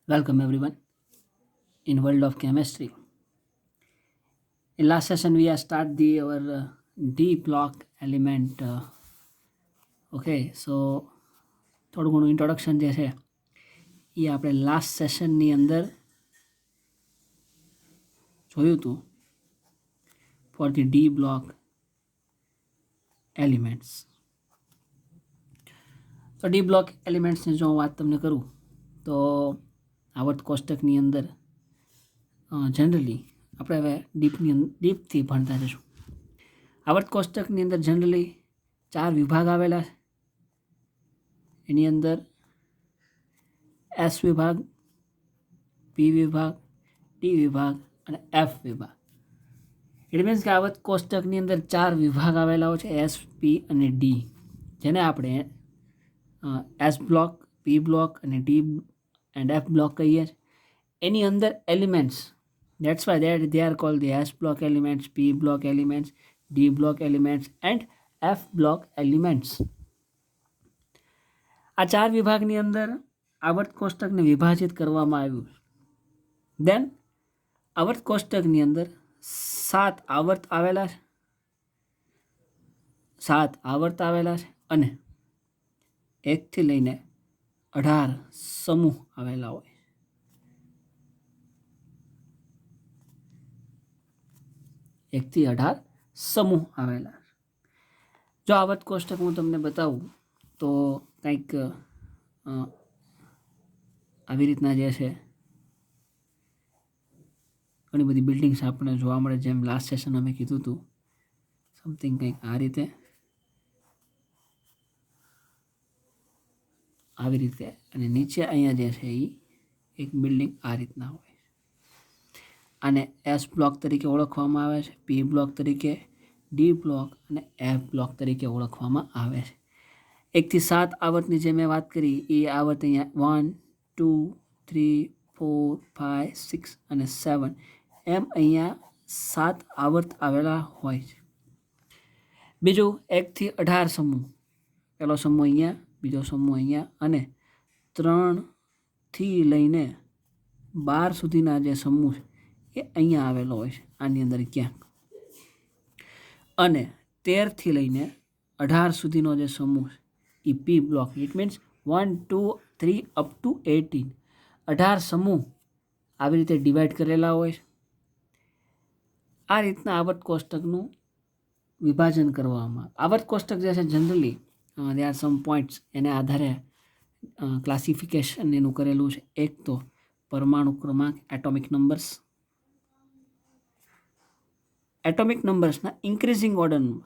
Welcome everyone in world of chemistry. In last session we have start the our D block element. Okay, so થોડું ઘણું introduction જે છે એ આપણે last સેશનની અંદર જોયું હતું for the D block elements. તો ડી બ્લોક એલિમેન્ટ્સની જો હું વાત તમને કરું તો આવર્ત કોષ્ટકની અંદર જનરલી આપણે હવે ડીપથી ભણતા જઈશું. આવર્ત કોષ્ટકની અંદર જનરલી 4 વિભાગ આવેલા છે. એની અંદર એસ વિભાગ, પી વિભાગ, ટી વિભાગ અને એફ વિભાગ. ઇટ મીન્સ કે આવર્ત કોષ્ટકની અંદર 4 વિભાગ આવેલા હોય છે, એસ, પી અને ડી, જેને આપણે એસ બ્લોક, પી બ્લોક અને ડી એન્ડ એફ બ્લોક કહીએ છીએ. એની અંદર elements, that's why they are called the S block elements, P block elements, D block elements and F block elements. આ 4 વિભાગની અંદર આવર્ત કોષ્ટકને વિભાજિત કરવામાં આવ્યું. દેન આવર્ત કોષ્ટકની અંદર 7 આવર્ત આવેલા છે, 7 આવર્ત આવેલા છે અને 1 થી લઈને 18 સમૂહ આવેલા હોય. 1 થી 18 સમૂહ આવેલા. જો આવર્ત કોષ્ટક હું તમને બતાવું તો કંઈક આવી રીતના જે છે ઘણી બધી બિલ્ડિંગ્સ આપણને જોવા મળે, જેમ લાસ્ટ સેશન અમે કીધું હતું સમથિંગ કંઈક આ રીતે, આવી રીતે, અને નીચે અહીંયા જે છે એ એક બિલ્ડિંગ આ રીતના હોય. આને એસ બ્લોક તરીકે ઓળખવામાં આવે છે, પી બ્લોક તરીકે, ડી બ્લોક અને એફ બ્લોક તરીકે ઓળખવામાં આવે છે. 1 થી 7 આવર્તની જે મેં વાત કરી એ આવર્ત અહીંયા 1, 2, 3, 4, 5, 6 અને 7 એમ અહીંયા 7 આવર્ત આવેલા હોય છે. બીજું 1 થી 18 સમૂહ, પહેલો સમૂહ અહીંયા, બીજો સમૂહ અહીંયા અને 3 થી લઈને 12 સુધીના જે સમૂહ એ અહીંયા આવેલો હોય છે આની અંદર ક્યાંક. અને 13 થી લઈને 18 સુધીનો જે સમૂહ એ P block. It means 1, 2, 3 up to 18, 18 સમૂહ આવી રીતે ડિવાઈડ કરેલા હોય છે. આ રીતના આવર્ત કોષ્ટકનું વિભાજન કરવામાં. આવર્ત કોષ્ટક જે છે generally there are some points એને આધારે ક્લાસિફિકેશન એનું કરેલું છે. એક તો પરમાણુ ક્રમાંક, એટોમિક નંબર્સ, એટોમિક નંબર્સના ઇન્ક્રીઝિંગ ઓર્ડરમાં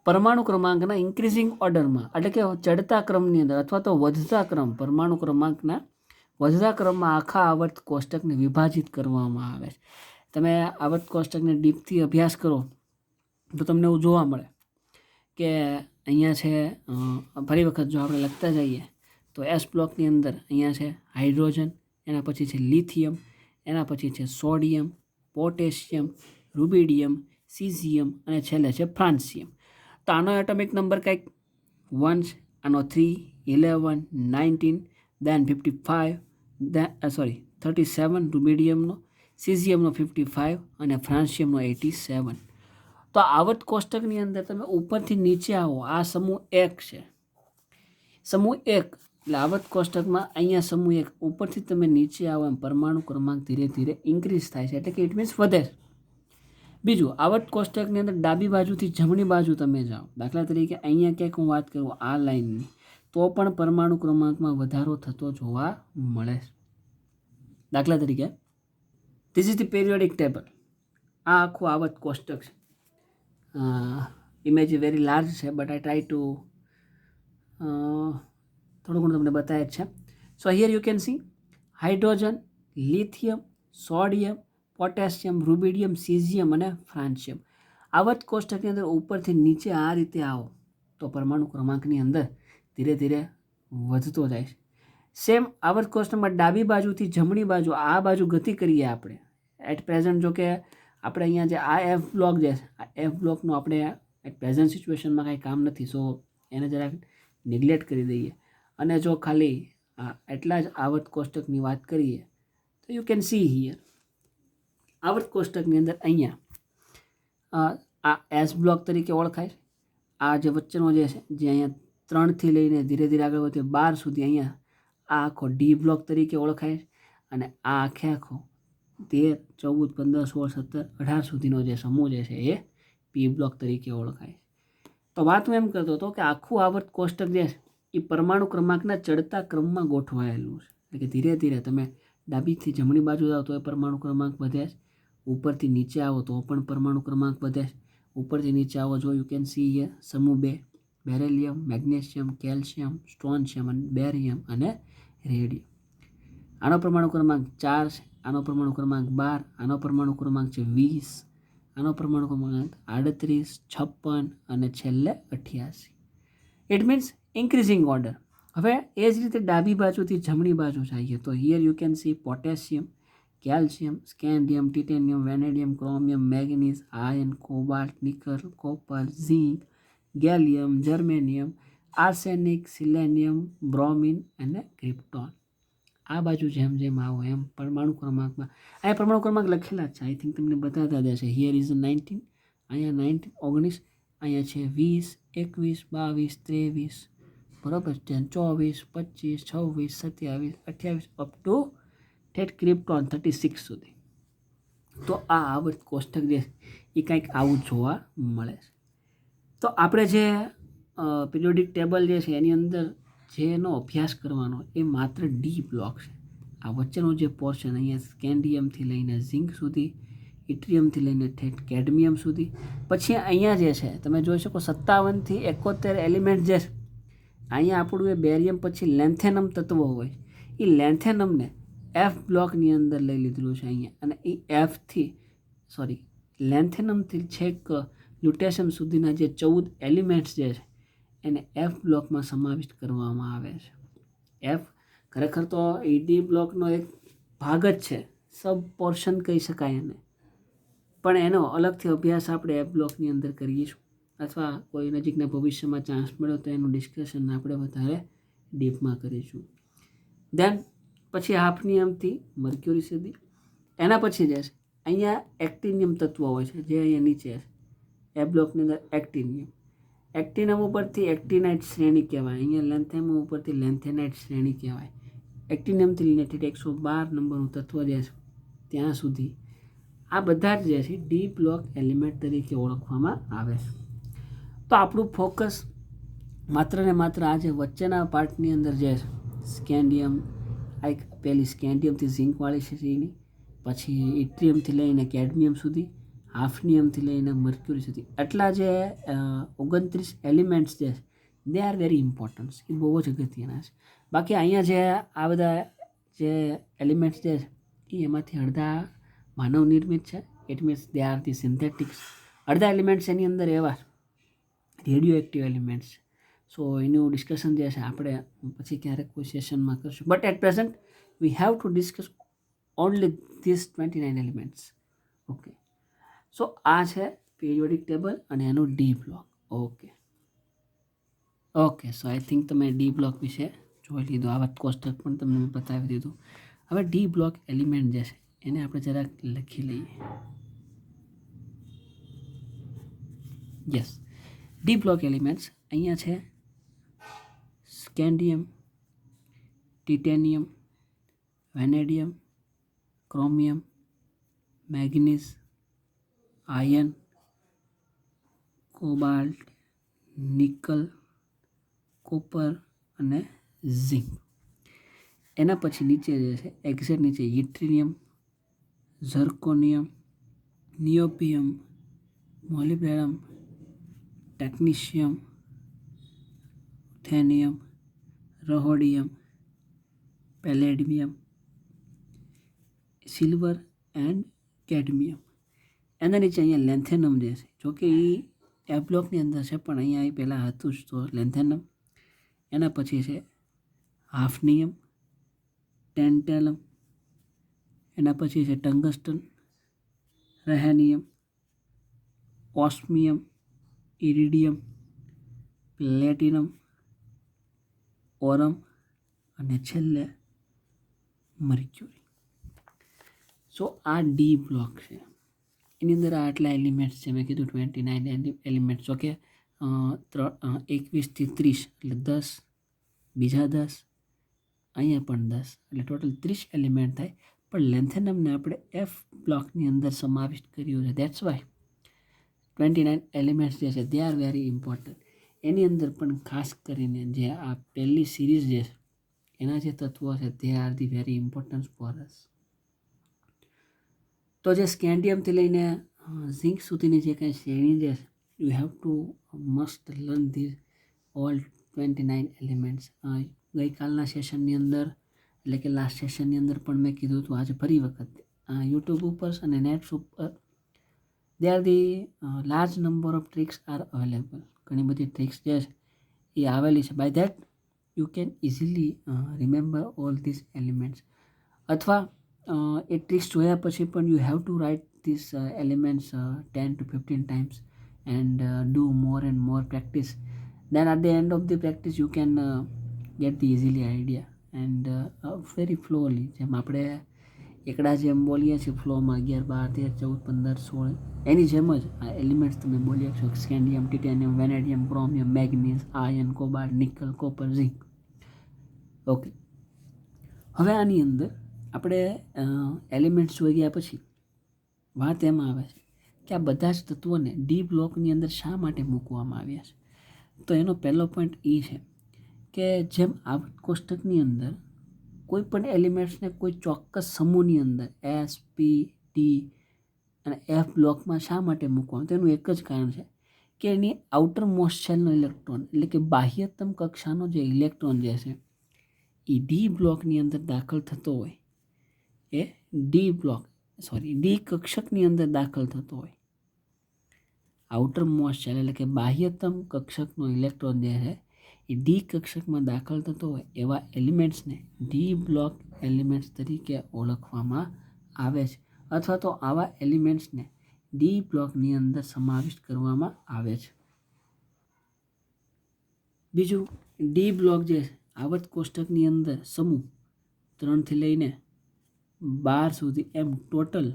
પરમાણુ ક્રમાંકના ઇન્ક્રીઝિંગ ઓર્ડરમાં, એટલે કે ચડતા ક્રમની અંદર અથવા તો વધતા ક્રમ, પરમાણુ ક્રમાંકના વધતા ક્રમમાં આખા આવર્ત કોષ્ટકને વિભાજિત કરવામાં આવે છે. તમે આવર્ત કોષ્ટકને ડીપથી અભ્યાસ કરો તો તમને એવું જોવા મળે કે અહીંયા છે, ફરી વખત જો આપણે લખતા જઈએ તો એસ બ્લોકની અંદર અહીંયા છે હાઇડ્રોજન, એના પછી છે લિથિયમ, એના પછી છે સોડિયમ, પોટેશિયમ, રૂબિડિયમ, સીઝિયમ અને છેલ્લે છે ફ્રાન્સિયમ. તો આનો એટોમિક નંબર કંઈક 1 છે, આનો 3, 11, 19, દેન 55, 37 રૂબિડિયમનો, સીઝિયમનો 55 અને ફ્રાન્સિયમનો 87. તો આવર્ત કોષ્ટકની અંદર તમે ઉપરથી નીચે આવો, આ સમૂહ 1 છે, સમૂહ 1 એટલે આવર્ત કોષ્ટકમાં અહીંયા સમૂહ 1 ઉપરથી તમે નીચે આવો એમ પરમાણુ ક્રમાંક ધીરે ધીરે ઇન્ક્રીઝ થાય છે, એટલે કે ઇટ મીન્સ વધે. બીજું, આવર્ત કોષ્ટકની અંદર ડાબી બાજુથી જમણી બાજુ તમે જાઓ, દાખલા તરીકે અહીંયા ક્યાંક હું વાત કરું આ લાઇનની, તો પણ પરમાણુ ક્રમાંકમાં વધારો થતો જોવા મળે છે. દાખલા તરીકે this is the periodic table. આ આખું આવર્ત કોષ્ટક છે. ઇમેજ વેરી લાર્જ છે બટ આઈ ટ્રાય ટુ થોડું ઘણું તમને બતાવે જ છે. સો here you can C hydrogen, lithium, sodium, potassium, rubidium, caesium અને ફ્રાન્સિયમ. આવર્ત કોષ્ટકની અંદર ઉપરથી નીચે આ રીતે આવો તો પરમાણુ ક્રમાંકની અંદર ધીરે ધીરે વધતો જાય છે. સેમ આવર્ત કોષ્ટકમાં ડાબી બાજુથી જમણી બાજુ, આ બાજુ ગતિ કરીએ આપણે એટ પ્રેઝન્ટ. જો કે આપણે અહીંયા જે આ એફ બ્લોક જે છે, આ એફ બ્લોકનું આપણે એટ પ્રેઝન્ટ સિચ્યુએશનમાં કાંઈ કામ નથી. સો એને જરાક નિગ્લેક્ટ કરી દઈએ અને જો ખાલી એટલા જ આવર્ત કોષ્ટકની વાત કરીએ તો યુ કેન સી હિયર આવર્ત કોષ્ટકની અંદર અહીંયા આ એસ બ્લોક તરીકે ઓળખાય. આ જે વચ્ચેનો જે છે જે અહીંયા 3થી લઈને ધીરે ધીરે આગળ વધે 12 સુધી અહીંયા આ આખો ડી બ્લોક તરીકે ઓળખાય અને આ આખો 13, 14, 15, 16, 17, 18 સુધીનો જે સમૂહ જે છે એ પી બ્લોક તરીકે ઓળખાય. તો વાત હું એમ કરતો હતો કે આખું આવર્ત કોષ્ટક જે છે એ પરમાણુ ક્રમાંકના ચડતા ક્રમમાં ગોઠવાયેલું છે. એટલે કે ધીરે ધીરે તમે ડાબીથી જમણી બાજુ જાઓ તો એ પરમાણુ ક્રમાંક વધે છે, ઉપરથી નીચે આવો તો પણ પરમાણુ ક્રમાંક વધે છે, ઉપરથી નીચે આવો જો યુ કેન સી હિયર સમૂહ 2 બેરેલિયમ, મેગ્નેશિયમ, કેલ્શિયમ, સ્ટ્રોન્શિયમ અને બેરિયમ અને રેડિયમ. આનો પરમાણુ ક્રમાંક 4 છે, આનો પરમાણુ ક્રમાંક 12, આનો પરમાણુ ક્રમાંક છે 20, આનો પરમાણુ ક્રમાંક 38, 56 અને છેલ્લે 88. It means increasing order. હવે એ જ રીતે ડાબી બાજુથી જમણી બાજુ જઈએ તો here you can see potassium, calcium, scandium, titanium, vanadium, chromium, manganese, iron, cobalt, nickel, copper, zinc, gallium, germanium, arsenic, selenium, bromine અને ક્રિપ્ટોન. આ બાજુ જેમ જેમ આવો એમ પરમાણુ ક્રમાંકમાં અહીંયા પરમાણુ ક્રમાંક લખેલા જ છે. આઈ થિંક તમને બતાવતા જ હશે. હિયર ઇઝ 19, અહીંયા 19, 19, અહીંયા છે 20, 21, 22, 23, બરાબર છે 24, 25, 26, 27, 28 અપ ટુ ઠેઠ ક્રિપ્ટોન 36 સુધી. તો આ આવર્ત કોષ્ટક જે એ કંઈક આવું જોવા મળે છે. તો આપણે જે પિરિયોડિક ટેબલ જે છે એની અંદર જેનો અભ્યાસ કરવાનો એ માત્ર ડી બ્લોક છે. આ વચ્ચેનો જે પોર્શન અહીંયા સ્કેન્ડિયમથી લઈને ઝિંક સુધી, ઇટ્રિયમથી લઈને ઠેઠ કેડમિયમ સુધી, પછી અહીંયા જે છે તમે જોઈ શકો 57 થી 71 એલિમેન્ટ જે છે અહીંયા આપણું એ બેરિયમ પછી લેન્થેનમ તત્વો હોય એ લેન્થેનમને એફ બ્લોકની અંદર લઈ લીધેલું છે અહીંયા અને એ લેન્થેનમથી છેક લ્યુટેશિયમ સુધીના જે 14 એલિમેન્ટ્સ જે છે એને એફ બ્લોકમાં સમાવિષ્ટ કરવામાં આવે છે. એફ ખરેખર તો ડી બ્લોકનો એક ભાગ જ છે, સબ પોર્શન કહી શકાય એને, પણ એનો અલગથી અભ્યાસ આપણે એફ બ્લોકની અંદર કરીશું અથવા કોઈ નજીકના ભવિષ્યમાં ચાન્સ મળ્યો તો એનું ડિસ્કશન આપણે વધારે ડીપમાં કરીશું. દેન પછી હાફનિયમથી મર્ક્યુરી સુધી, એના પછી જે છે અહીંયા એક્ટિનિયમ તત્વો હોય છે જે અહીંયા નીચે છે એફ બ્લોકની અંદર એક્ટિનિયમ. એક્ટિનમ ઉપરથી એક્ટિનાઇટ શ્રેણી કહેવાય, અહીંયા લેન્થેનમ ઉપરથી લેન્થેનાઇટ શ્રેણી કહેવાય. એક્ટિનિયમથી રિલેટેડ 112 નંબરનું તત્વ જે છે ત્યાં સુધી આ બધા જ જે છે ડી બ્લોક એલિમેન્ટ તરીકે ઓળખવામાં આવે છે. તો આપણું ફોકસ માત્ર ને માત્ર આ જે વચ્ચેના પાર્ટની અંદર જે છે સ્કેન્ડિયમ, આ એક પહેલી સ્કેન્ડિયમથી ઝિંકવાળી શ્રેણી, પછી ઇટ્રિયમથી લઈને કેડમિયમ સુધી, હાફનિયમથી લઈને મર્ક્યુરી સુધી, એટલા જે 29 એલિમેન્ટ્સ જે છે દે આર વેરી ઇમ્પોર્ટન્ટ, એ બહુ જ અગત્યના છે. બાકી અહીંયા જે આ બધા જે એલિમેન્ટ્સ જે છે એમાંથી અડધા માનવ નિર્મિત છે, it means they are the synthetics. અડધા એલિમેન્ટ્સ એની અંદર એવા રેડિયો એક્ટિવ એલિમેન્ટ્સ છે. સો એનું ડિસ્કશન જે છે આપણે પછી ક્યારેક કોઈ સેશનમાં કરશું, but at present we have to discuss only this 29 elements. Okay, so આ છે પિરિયોડિક ટેબલ અને એનું D block. Okay, so I think તમે ડી બ્લોક વિશે જોઈ લીધું, આવર્ત કોષ્ટક પણ તમને બતાવી દીધું. હવે ડી બ્લોક એલિમેન્ટ જે છે એને આપણે જરાક લખી લઈએ. યસ, ડી બ્લોક એલિમેન્ટ્સ અહીંયા છે scandium, titanium, vanadium, chromium, manganese, iron, cobalt, nickel, copper અને ઝિંક. એના પછી નીચે જે છે એક્ઝેક્ટ નીચે yttrium, zirconium, niobium, molybdenum, technetium, ruthenium, rhodium, palladium, silver and cadmium. એના નીચે અહીંયા લેન્થેનમ જે છે, જોકે એ એફ બ્લોકની અંદર છે પણ અહીંયા એ પહેલાં હતું જ, તો લેન્થેનમ. એના પછી છે હાફનિયમ, ટેન્ટેલમ, એના પછી છે ટંગસ્ટન, રેહેનિયમ, ઓસ્મિયમ, ઇરિડિયમ, પ્લેટિનમ, ઓરમ અને છેલ્લે મર્ક્યુરી. સો આ ડી બ્લોક છે. એની અંદર આટલા એલિમેન્ટ્સ છે. મેં કીધું 29 એલિમેન્ટ્સ. ઓકે, 21 થી 30 એટલે 10, બીજા 10, અહીંયા પણ 10, એટલે ટોટલ 30 એલિમેન્ટ થાય. પણ લેન્થેનમને આપણે એફ બ્લોકની અંદર સમાવિષ્ટ કર્યું છે. દેટ્સ વાય 29 એલિમેન્ટ્સ જે છે દે આર વેરી ઇમ્પોર્ટન્ટ. એની અંદર પણ ખાસ કરીને જે આ પહેલી સિરીઝ જે છે એના જે તત્વો છે દે are the very important for us. તો જે સ્કેન્ડિયમથી લઈને ઝિંક સુધીની જે કંઈ શ્રેણી છે, you have to must learn this all 29 elements. ગઈકાલના સેશનની અંદર એટલે કે લાસ્ટ સેશનની અંદર પણ મેં કીધું હતું, આજે ફરી વખત યુટ્યુબ ઉપર અને નેટ્સ ઉપર they are the large number of tricks are available. ઘણી બધી ટ્રિક્સ જે છે એ આવેલી છે. By that you can easily remember all this elements. અથવા એ ટ્રિક્સ જોયા પછી પણ you have to write this elements 10 to 15 times and do more and more practice. Then at the end of the practice you can get the easily idea and very flowly. જેમ આપણે એકડા જેમ બોલીએ છીએ ફ્લોમાં 11, 12, 13, 14, 15, 16 એની જેમ જ આ એલિમેન્ટ્સ તમે બોલી શકશો. Scandium, titanium, vanadium, chromium, manganese, iron, cobalt, nickel, copper, zinc. Okay, હવે આની અંદર આપણે એલિમેન્ટ્સ જોઈ ગયા પછી વાત એમાં આવે છે કે આ બધા જ તત્વોને ડી બ્લોકની અંદર શા માટે મૂકવામાં આવ્યા છે. તો એનો પહેલો પોઈન્ટ એ છે કે જેમ આવર્ત કોષ્ટકની અંદર કોઈ પણ એલિમેન્ટ્સને કોઈ ચોક્કસ સમૂહની અંદર એસ, પી, ડી અને એફ બ્લોકમાં શા માટે મૂકવાનું, તેનું એક જ કારણ છે કે એની આઉટર મોસ્ટ શેલનો ઇલેક્ટ્રોન એટલે કે બાહ્યતમ કક્ષાનો જે ઇલેક્ટ્રોન જે છે એ ડી બ્લોકની અંદર દાખલ થતો હોય, એ ડી કક્ષકની અંદર દાખલ થતો હોય. આઉટર મોસ્ટ શેલ એટલે કે બાહ્યતમ કક્ષકનો ઇલેક્ટ્રોન જે છે એ ડી કક્ષકમાં દાખલ થતો હોય એવા એલિમેન્ટ્સને ડી બ્લોક એલિમેન્ટ્સ તરીકે ઓળખવામાં આવે છે. અથવા તો આવા એલિમેન્ટ્સને ડી બ્લોકની અંદર સમાવિષ્ટ કરવામાં આવે છે. બીજું, ડી બ્લોક જે આવર્ત કોષ્ટકની અંદર સમૂહ 3 થી લઈને 12 સુધી એમ ટોટલ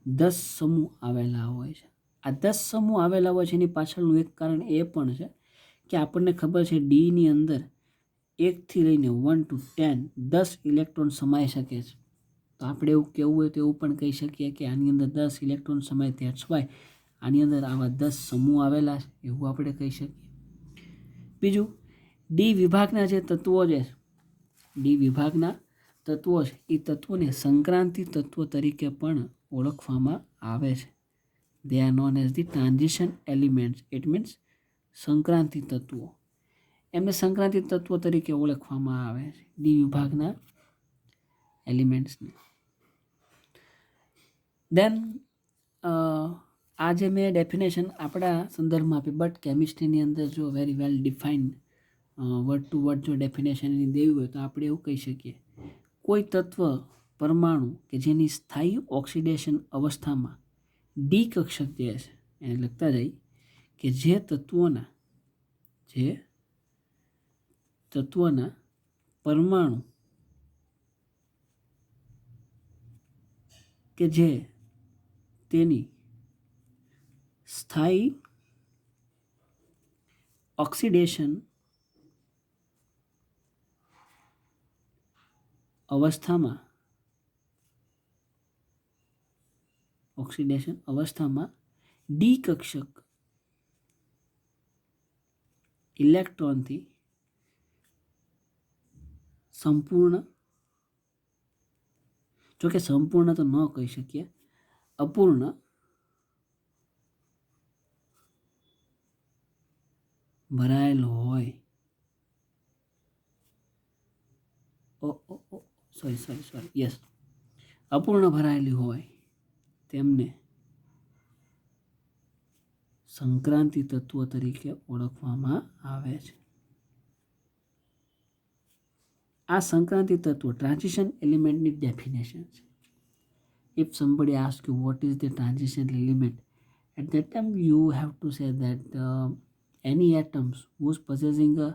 10 સમૂહ આવેલા હોય છે. આ 10 સમૂહ આવેલા હોય છે એની પાછળનું એક કારણ એ પણ છે કે આપણને ખબર છે ડીની અંદર 1 થી લઈને 1 to 10 ઇલેક્ટ્રોન સમાઈ શકે છે. તો આપણે એવું કહેવું હોય તો એવું પણ કહી શકીએ કે આની અંદર 10 ઇલેક્ટ્રોન સમાય. ધેટ્સ વાય આની અંદર આવા 10 સમૂહ આવેલા છે એવું આપણે કહી શકીએ. બીજું, ડી વિભાગના જે તત્વો છે, ડી વિભાગના તત્વો છે એ તત્વોને સંક્રાંતિ તત્વો તરીકે પણ ઓળખવામાં આવે છે. They are known as the transition elements. It means Sankranti તત્વો, એમને સંક્રાંતિ તત્વો તરીકે ઓળખવામાં આવે છે ડી વિભાગના એલિમેન્ટ્સને. દેન આ જે મેં ડેફિનેશન આપણા સંદર્ભમાં આપી, બટ કેમિસ્ટ્રીની અંદર જો very well defined word to word જો ડેફિનેશન એની દેવી હોય તો આપણે એવું કહી શકીએ, કોઈ તત્વ, પરમાણુ કે જેની સ્થાયી ઓક્સિડેશન અવસ્થામાં ડી કક્ષક જે છે એને લખતા જાય કે જે તત્વોના પરમાણુ કે જે તેની સ્થાયી ઓક્સિડેશન અવસ્થામાં ડી કક્ષક ઇલેક્ટ્રોનથી સંપૂર્ણ, જોકે સંપૂર્ણ તો ન કહી શકીએ, અપૂર્ણ ભરાયેલ હોય. યસ, અપૂર્ણ ભરાયેલી હોય તેમને સંક્રાંતિ તત્વો તરીકે ઓળખવામાં આવે છે. આ સંક્રાંતિ તત્વો ટ્રાન્ઝિશન એલિમેન્ટની ડેફિનેશન છે. If somebody asks you what is the transition element, at that time you have to say that એની atoms whose possessing a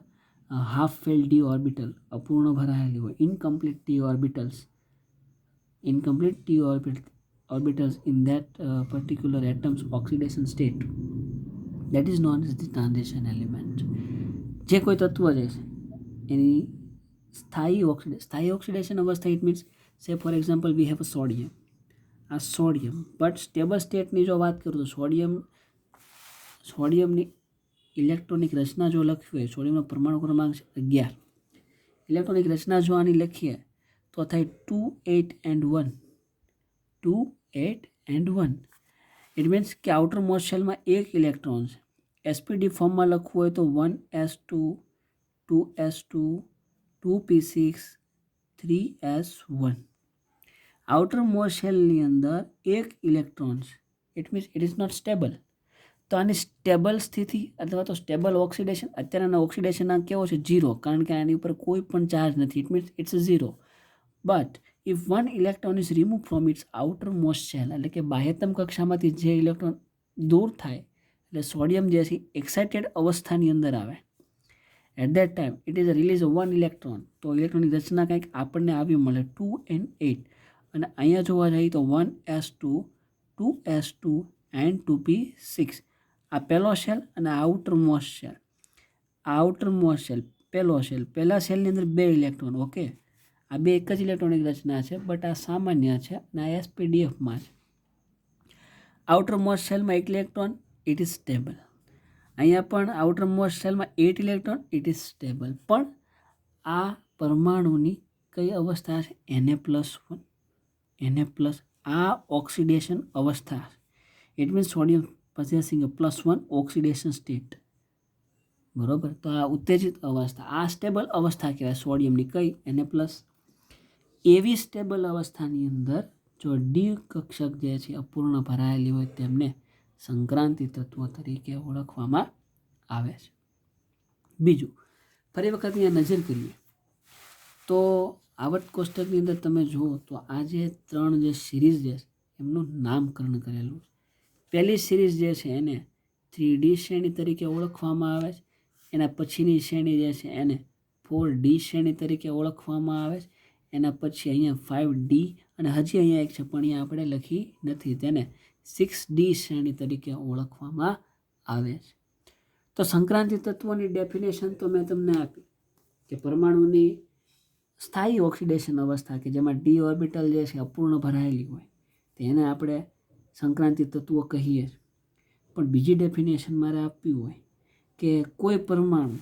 half filled d orbital, અપૂર્ણ ભરાયેલી હોય, incomplete d orbitals in that particular atom's oxidation state, that is known as the transition element. જે કોઈ તત્વ જે છે એની સ્થાયી oxidation અવસ્થા, ઇટ મીન્સ સે for example we have a sodium, આ સોડિયમ, બટ સ્ટેબલ સ્ટેટની જો વાત કરું તો સોડિયમની ઇલેક્ટ્રોનિક રચના જો લખવી હોય, સોડિયમનો પરમાણુ ક્રમાંક છે 11, ઇલેક્ટ્રોનિક રચના જો આની લખીએ તો થાય 2 8 and 1, 2 8 and 1. ઇટ મીન્સ કે આઉટર મોસ્ટ શેલમાં એક ઇલેક્ટ્રોન છે. એસપીડી ફોર્મમાં લખવું હોય તો 1s2 2s2 2p6 3s1. Outer most શેલની અંદર એક ઇલેક્ટ્રોન છે. It means it is not stable. તો આની સ્ટેબલ સ્થિતિ અથવા તો સ્ટેબલ ઓક્સિડેશન, અત્યારના ઓક્સિડેશનના કેવો છે 0, કારણ કે આની ઉપર કોઈ પણ ચાર્જ નથી. It means it's 0. But if one electron is remove from its outermost shell, એટલે કે બાહ્યતમ કક્ષામાંથી જે ઇલેક્ટ્રોન દૂર થાય, એટલે સોડિયમ જે છે એક્સાઇટેડ અવસ્થાની અંદર આવે. At that time it is release one electron. તો ઇલેક્ટ્રોનની રચના કંઈક આપણને આવી મળે 2 and 8. અને અહીંયા જોવા જઈએ તો 1s2 2s2 and 2p6. આ પહેલો શેલ અને આઉટર મોસ્ટ શેલ. પહેલો શેલ, પહેલા શેલની અંદર 2 ઇલેક્ટ્રોન. ઓકે, આ 2 એક જ ઇલેક્ટ્રોનિક રચના છે, બટ આ સામાન્ય છે અને આ એસપીડીએફમાં છે. આઉટર મોસ્ટ શેલમાં 1 ઇલેક્ટ્રોન, ઇટ ઇઝ સ્ટેબલ. અહીંયા પણ આઉટર મોસ્ટ શેલમાં 8 ઇલેક્ટ્રોન, ઇટ ઇઝ સ્ટેબલ. પણ આ પરમાણુની કઈ અવસ્થા છે? Na+1, Na+, આ ઓક્સિડેશન અવસ્થા. It means sodium possessing a +1 oxidation state. બરોબર, તો આ ઉત્તેજિત અવસ્થા, આ સ્ટેબલ અવસ્થા કહેવાય સોડિયમની. કઈ? Na+. એવી સ્ટેબલ અવસ્થાની અંદર જો ડી કક્ષક જે છે અપૂર્ણ ભરાયેલી હોય તેમને સંક્રાંતિ તત્વો તરીકે ઓળખવામાં આવે છે. બીજું, ફરી વખત અહીંયા નજર કરીએ તો આવર્ત કોષ્ટકની અંદર તમે જુઓ તો આ જે 3 જે સિરીઝ જે છે એમનું નામકરણ કરેલું છે. પહેલી સિરીઝ જે છે એને 3D શ્રેણી તરીકે ઓળખવામાં આવે છે. એના પછીની શ્રેણી જે છે એને 4D શ્રેણી તરીકે ઓળખવામાં આવે છે. એના પછી અહીંયા 5D અને હજી અહીંયા એક છે પણ અહીંયા આપણે લખી નથી, તેને 6D શ્રેણી તરીકે ઓળખવામાં આવે છે. તો સંક્રાંતિ તત્વોની ડેફિનેશન તો મેં તમને આપી કે પરમાણુની સ્થાયી ઓક્સિડેશન અવસ્થા કે જેમાં ડી ઓર્બિટલ જે છે અપૂર્ણ ભરાયેલી હોય તેને આપણે સંક્રાંતિ તત્વો કહીએ છીએ. પણ બીજી ડેફિનેશન મારે આપવી હોય કે કોઈ પરમાણુ,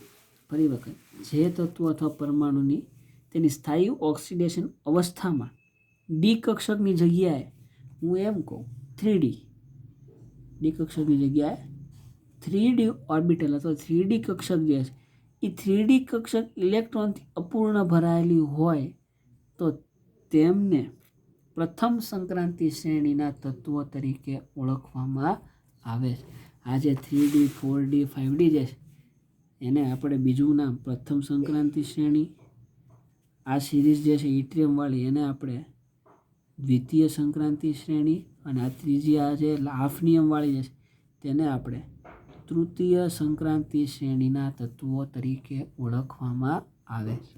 ફરી વખત જે તત્વો અથવા પરમાણુની તેની સ્થાયી ઓક્સિડેશન અવસ્થામાં ડી કક્ષકની જગ્યાએ હું એમ કહું 3D, ડી કક્ષકની જગ્યાએ 3D ઓર્બિટલ અથવા 3D કક્ષક જે છે એ 3D કક્ષક ઇલેક્ટ્રોનથી અપૂર્ણ ભરાયેલી હોય તો તેમને પ્રથમ સંક્રાંતિ શ્રેણીના તત્વો તરીકે ઓળખવામાં આવે છે. આ જે 3D 4D 5D જે છે એને આપણે બીજું નામ પ્રથમ સંક્રાંતિ શ્રેણી, આ સિરીઝ જે છે ઇટ્રિયમવાળી એને આપણે દ્વિતીય સંક્રાંતિ શ્રેણી, અને આ ત્રીજી આ જે હાફનિયમવાળી જે છે તેને આપણે તૃતીય સંક્રાંતિ શ્રેણીના તત્વો તરીકે ઓળખવામાં આવે છે.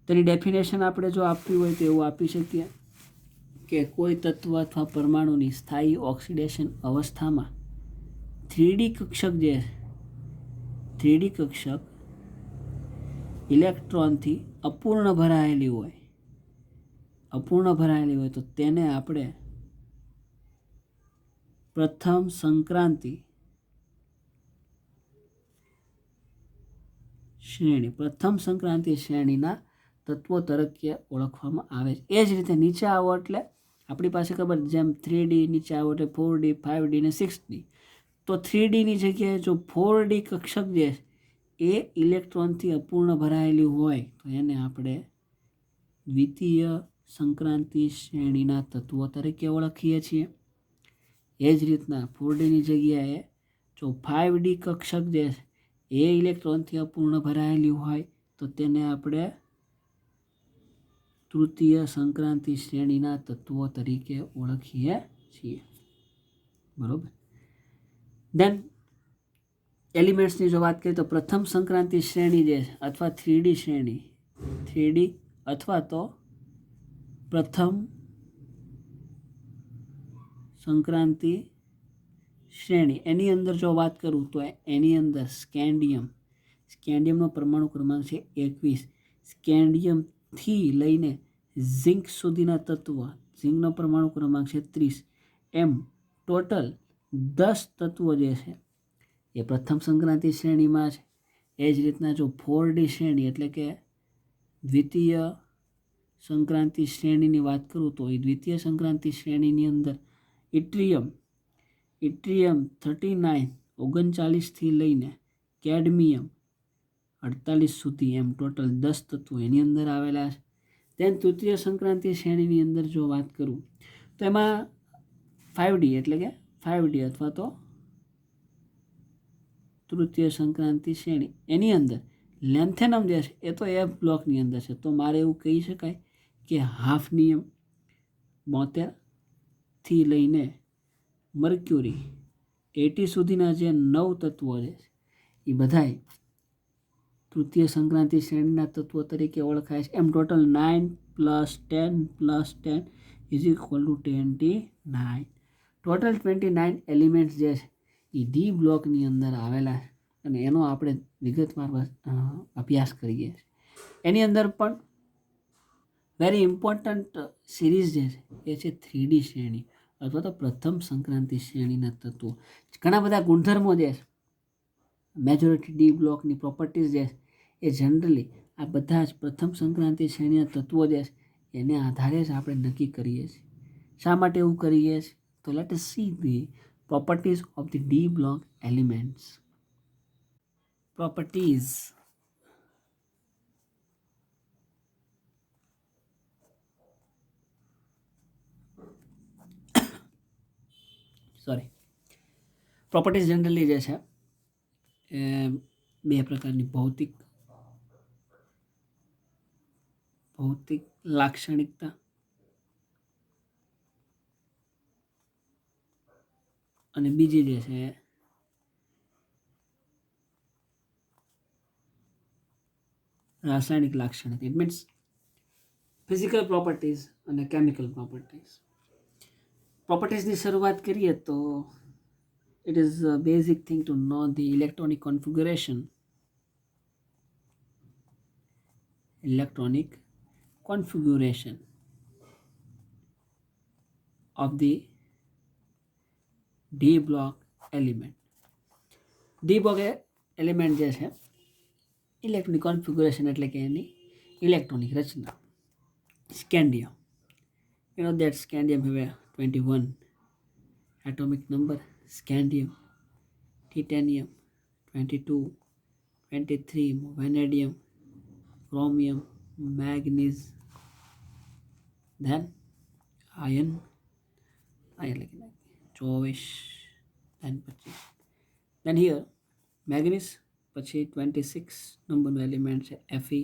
તેની ડેફિનેશન આપણે જો આપવી હોય તો એવું આપી શકીએ કે કોઈ તત્વ અથવા પરમાણુની સ્થાયી ઓક્સિડેશન અવસ્થામાં 3D કક્ષક જે 3D કક્ષક ઇલેક્ટ્રોનથી અપૂર્ણ ભરાયેલી હોય તો તેને આપણે પ્રથમ સંક્રાંતિ શ્રેણીના તત્વો તરીકે ઓળખવામાં આવે છે. એ જ રીતે નીચે આવો એટલે આપણી પાસે ખબર જેમ 3D, નીચે આવો એટલે 4D 5D ને 6D. તો 3Dની જગ્યાએ જો 4D કક્ષક જે એ ઇલેક્ટ્રોનથી અપૂર્ણ ભરાયેલી હોય તો એને આપણે દ્વિતીય સંક્રાંતિ શ્રેણીના તત્વો તરીકે ઓળખીએ છીએ. એ જ રીતના 4Dની જગ્યાએ જો 5D કક્ષક જે એ ઇલેક્ટ્રોનથી અપૂર્ણ ભરાયેલી હોય તો તેને આપણે તૃતીય સંક્રાંતિ શ્રેણીના તત્વો તરીકે ઓળખીએ છીએ. બરોબર. દેન એલિમેન્ટ્સની જો વાત કરીએ તો પ્રથમ સંક્રાંતિ શ્રેણી જે છે અથવા 3D શ્રેણી, 3D અથવા તો પ્રથમ સંક્રાંતિ શ્રેણી, એની અંદર જો વાત કરું તો એની અંદર સ્કેન્ડિયમનો પરમાણુ ક્રમાંક છે 21. સ્કેન્ડિયમથી લઈને ઝિંક સુધીના તત્વ, ઝિંકનો પરમાણુ ક્રમાંક છે 30. એમ ટોટલ 10 તત્વો જે છે એ પ્રથમ સંક્રાંતિ શ્રેણીમાં છે. એ જ રીતના જો 4D શ્રેણી એટલે કે દ્વિતીય સંક્રાંતિ શ્રેણીની વાત કરું તો એ દ્વિતીય સંક્રાંતિ શ્રેણીની અંદર ઇટ્રિયમ 39 લઈને કેડમિયમ 48 સુધી, એમ ટોટલ 10 તત્વો એની અંદર આવેલા છે. તેમ તૃતીય સંક્રાંતિ શ્રેણીની અંદર જો વાત કરું તો એમાં 5D એટલે કે 5D અથવા તો તૃતીય સંક્રાંતિ શ્રેણી, એની અંદર લેન્થેનમ જે છે એ તો F બ્લોકની અંદર છે. તો મારે એવું કહી શકાય કે હાફનિયમ 72થી લઈને મર્ક્યુરી 80 સુધીના જે 9 તત્વો છે એ બધાય તૃતીય સંક્રાંતિ શ્રેણીના તત્વો તરીકે ઓળખાય છે. એમ ટોટલ 9 + 10 + 10 = 29. ટોટલ 29 એલિમેન્ટ્સ જે છે એ ડી બ્લોકની અંદર આવેલા છે અને એનો આપણે વિગતવાર અભ્યાસ કરીએ છીએ. એની અંદર પણ વેરી ઇમ્પોર્ટન્ટ સિરીઝ જે છે એ છે 3D શ્રેણી અથવા તો પ્રથમ સંક્રાંતિ શ્રેણીના તત્વો. ઘણા બધા ગુણધર્મો જે છે, મેજોરિટી ડી બ્લોકની પ્રોપર્ટીઝ જે છે એ જનરલી આ બધા જ પ્રથમ સંક્રાંતિ શ્રેણીના તત્વો જે છે એને આધારે જ આપણે નક્કી કરીએ છીએ. શા માટે એવું કરીએ છીએ? તો let S C the properties of the D block elements. Properties. Properties generally જે છે એ બે પ્રકારની ભૌતિક લાક્ષણિકતા અને બીજી જે છે રાસાયણિક લાક્ષણિકતા. ઇટ મીન્સ ફિઝિકલ પ્રોપર્ટીઝ અને કેમિકલ પ્રોપર્ટીઝ. પ્રોપર્ટીઝની શરૂઆત કરીએ તો it is a basic thing to know the electronic configuration of the D block element. D block element જે છે ઇલેક્ટ્રોનિક કોન્ફિગ્યુરેશન એટલે કે એની ઇલેક્ટ્રોનિક રચના. Scandium, you know that scandium have a 21 atomic number. Scandium, titanium 22, 23 vanadium, chromium, manganese, then iron like 24, then 25. Then here manganese પછી 26 નંબરનો element છે Fe,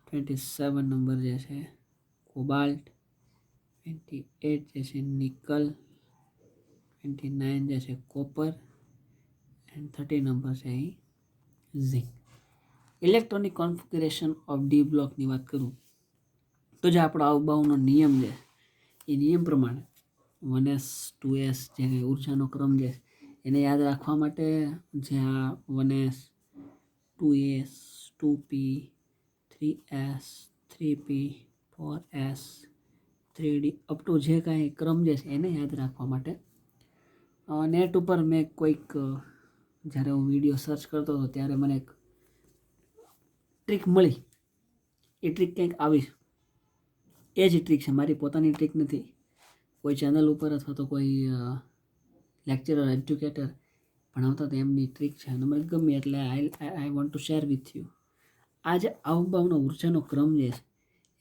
27 number જે છે કોબાલ્ટ, 28 જે છે નિકલ, 29 જે છે કોપર એન્ડ 30 નંબર છે અહીં zinc. Electronic configuration of D બ્લોકની વાત કરું તો જે આપણો અવબાવનો નિયમ છે એ નિયમ પ્રમાણે 1s 2s જે ઉર્જાનો ક્રમ છે એને યાદ રાખવા માટે જે આ 1s 2s 2p 3s 3p 4s 3d up to જે કાંઈ ક્રમ જે છે એને યાદ રાખવા માટે નેટ ઉપર મેં કોઈક જ્યારે હું વિડીયો સર્ચ કરતો હતો ત્યારે મને એક ટ્રીક મળી. એ ટ્રીક કંઈક આવી, એ જ ટ્રીક છે, મારી પોતાની ટ્રીક નથી. કોઈ ચેનલ ઉપર અથવા તો કોઈ લેક્ચરર એજ્યુકેટર ભણાવતા તો એમની ટ્રીક છે અને મને ગમી એટલે I want to share with you. આ જે આવભાવનો ઉર્જાનો ક્રમ જે છે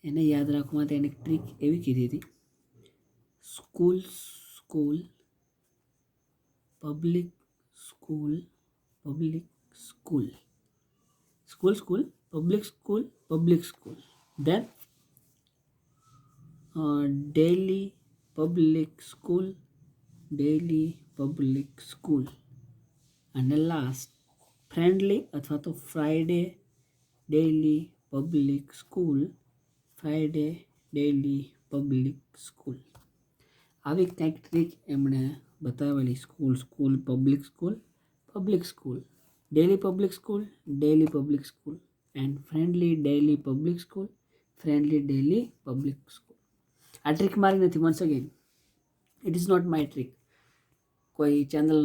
એને યાદ રાખવા માટે એની ટ્રીક એવી કીધી હતી: school school public school public school school school public school public school, then daily public school daily public school, and last friendly અથવા તો Friday daily public school, Friday daily public school. આવી કંઈક trick એમણે બતાવેલી. School public school, public school, daily public school, daily public school and friendly daily public school, friendly daily public school. આ trick મારી નથી. Once again, it is not my trick. કોઈ channel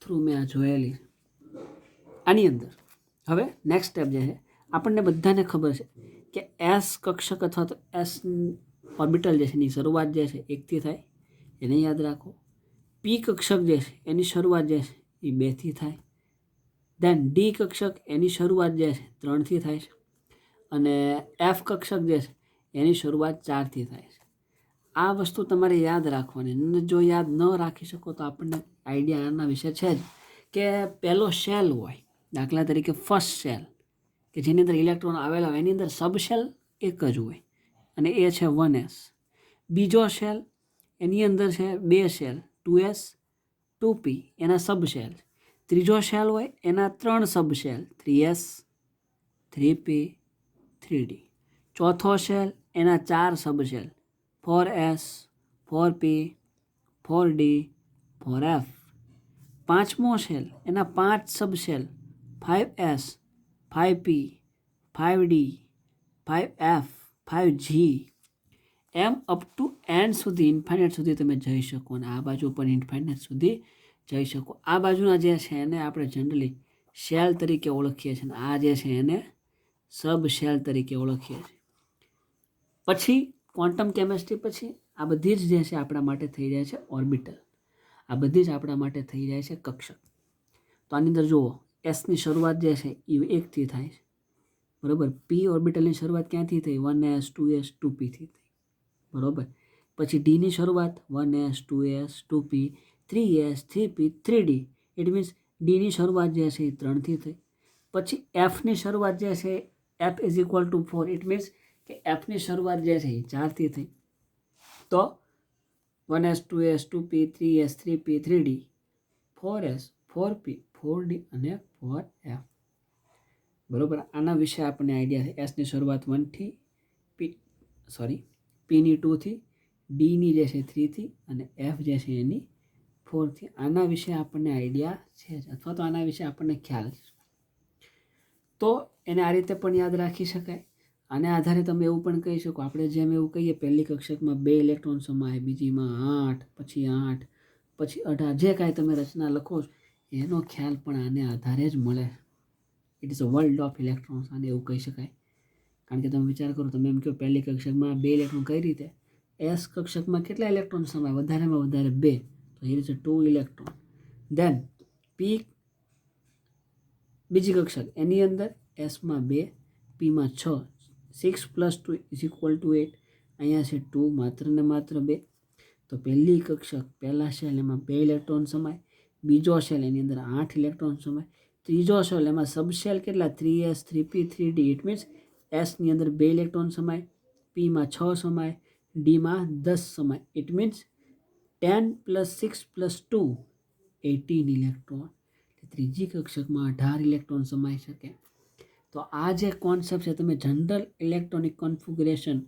through મેં આ જોયેલી. આની અંદર હવે નેક્સ્ટ સ્ટેપ જે છે, આપણને બધાને ખબર છે કે એસ કક્ષક અથવા તો એસ ઓર્બિટલ જે છે એની શરૂઆત જે છે 1થી થાય, એને યાદ રાખો. પી કક્ષક જે છે એની શરૂઆત જે છે એ 2થી થાય. દેન ડી કક્ષક એની શરૂઆત જે છે 3થી થાય છે. અને એફ કક્ષક જે છે એની શરૂઆત 4થી થાય છે. આ વસ્તુ તમારે યાદ રાખવાની. અને જો યાદ ન રાખી શકો તો આપણને આઈડિયા આના વિશે છે જ કે પહેલો શેલ હોય, દાખલા તરીકે ફર્સ્ટ શેલ કે જેની અંદર ઇલેક્ટ્રોન આવેલા હોય એની અંદર સબ શેલ એક જ હોય અને એ છે 1s. બીજો શેલ એની અંદર છે 2 શેલ 2s 2p એના સબ શેલ. ત્રીજો શેલ હોય એના 3 સબ શેલ 3s 3p 3d. ચોથો શેલ એના 4 સબ shell 4s 4p 4d 4f. પાંચમો શેલ એના 5 sub shell 5s 5p 5d 5f 5g એમ અપ ટુ એન્ડ સુધી, ઇન્ફાઇનાઇટ સુધી તમે જઈ શકો. અને આ બાજુ પણ ઇન્ફાઇનાઇટ સુધી જઈ શકો. આ બાજુના જે છે એને આપણે જનરલી શેલ તરીકે ઓળખીએ છીએ. આ જે છે એને સબ શેલ તરીકે ઓળખીએ છીએ. પછી ક્વોન્ટમ કેમેસ્ટ્રી પછી આ બધી જ જે છે આપણા માટે થઈ જાય છે ઓર્બિટલ. આ બધી જ આપણા માટે થઈ જાય છે કક્ષક. તો આની અંદર જુઓ, એસની શરૂઆત જે છે એ 1થી થાય છે, બરાબર. પી ઓર્બિટલની શરૂઆત ક્યાંથી થઈ? 1s 2s 2pથી થઈ, બરાબર. પછી ડીની શરૂઆત 1s 2s 2p 3s 3p 3d. It means ડીની શરૂઆત જે છે એ 3થી થઈ. પછી એફની શરૂઆત જે છે F is equal to 4. It means કે એફની શરૂઆત જે છે એ 4થી થઈ. તો 1s 2s 2p 3s 3p 3d 4s 4p 4d અને 4f, બરાબર. આના વિશે આપણને આઈડિયા છે. એસની શરૂઆત 1થી, પીની 2થી, ડીની જે છે 3થી અને એફ જે છે એની 4થી. આના વિશે આપણને આઈડિયા છે જ, અથવા તો આના વિશે આપણને ખ્યાલ છે. તો એને આ રીતે પણ યાદ રાખી શકાય. આને આધારે તમે એવું પણ કહી શકો, આપણે જેમ એવું કહીએ પહેલી કક્ષકમાં 2 ઇલેક્ટ્રોન સમાય, બીજીમાં 8, પછી 8, પછી 18, જે કાંઈ તમે રચના લખો છો એનો ખ્યાલ પણ આને આધારે જ મળે. It is a world of electrons, આને એવું કહી શકાય. કારણ કે તમે વિચાર કરો, તમે એમ કહો પહેલી કક્ષકમાં 2 ઇલેક્ટ્રોન કઈ રીતે? એસ કક્ષકમાં કેટલા ઇલેક્ટ્રોન સમાય? વધારેમાં વધારે 2, તો હિયર ઇઝ 2 ઇલેક્ટ્રોન. દેન પી બીજી કક્ષક, એની અંદર એસમાં 2, પીમાં 6, 6 + 2 = 8. અહીંયા છે 2, માત્ર ને માત્ર 2. તો પહેલી કક્ષક પહેલા શેલ એમાં 2 ઇલેક્ટ્રોન સમાય. બીજો શેલ એની અંદર 8 ઇલેક્ટ્રોન સમાય. ત્રીજો શેલ એમાં સબશેલ કેટલા? 3s 3p 3d. It means એસની અંદર 2 ઇલેક્ટ્રોન સમાય, પીમાં 6 સમાય, ડીમાં 10 સમાય. It means 10 + 6 + 2 18 electron. ત્રીજી કક્ષકમાં 18 ઇલેક્ટ્રોન સમાઈ શકે. તો આ જે કોન્સેપ્ટ છે, તમે general electronic configuration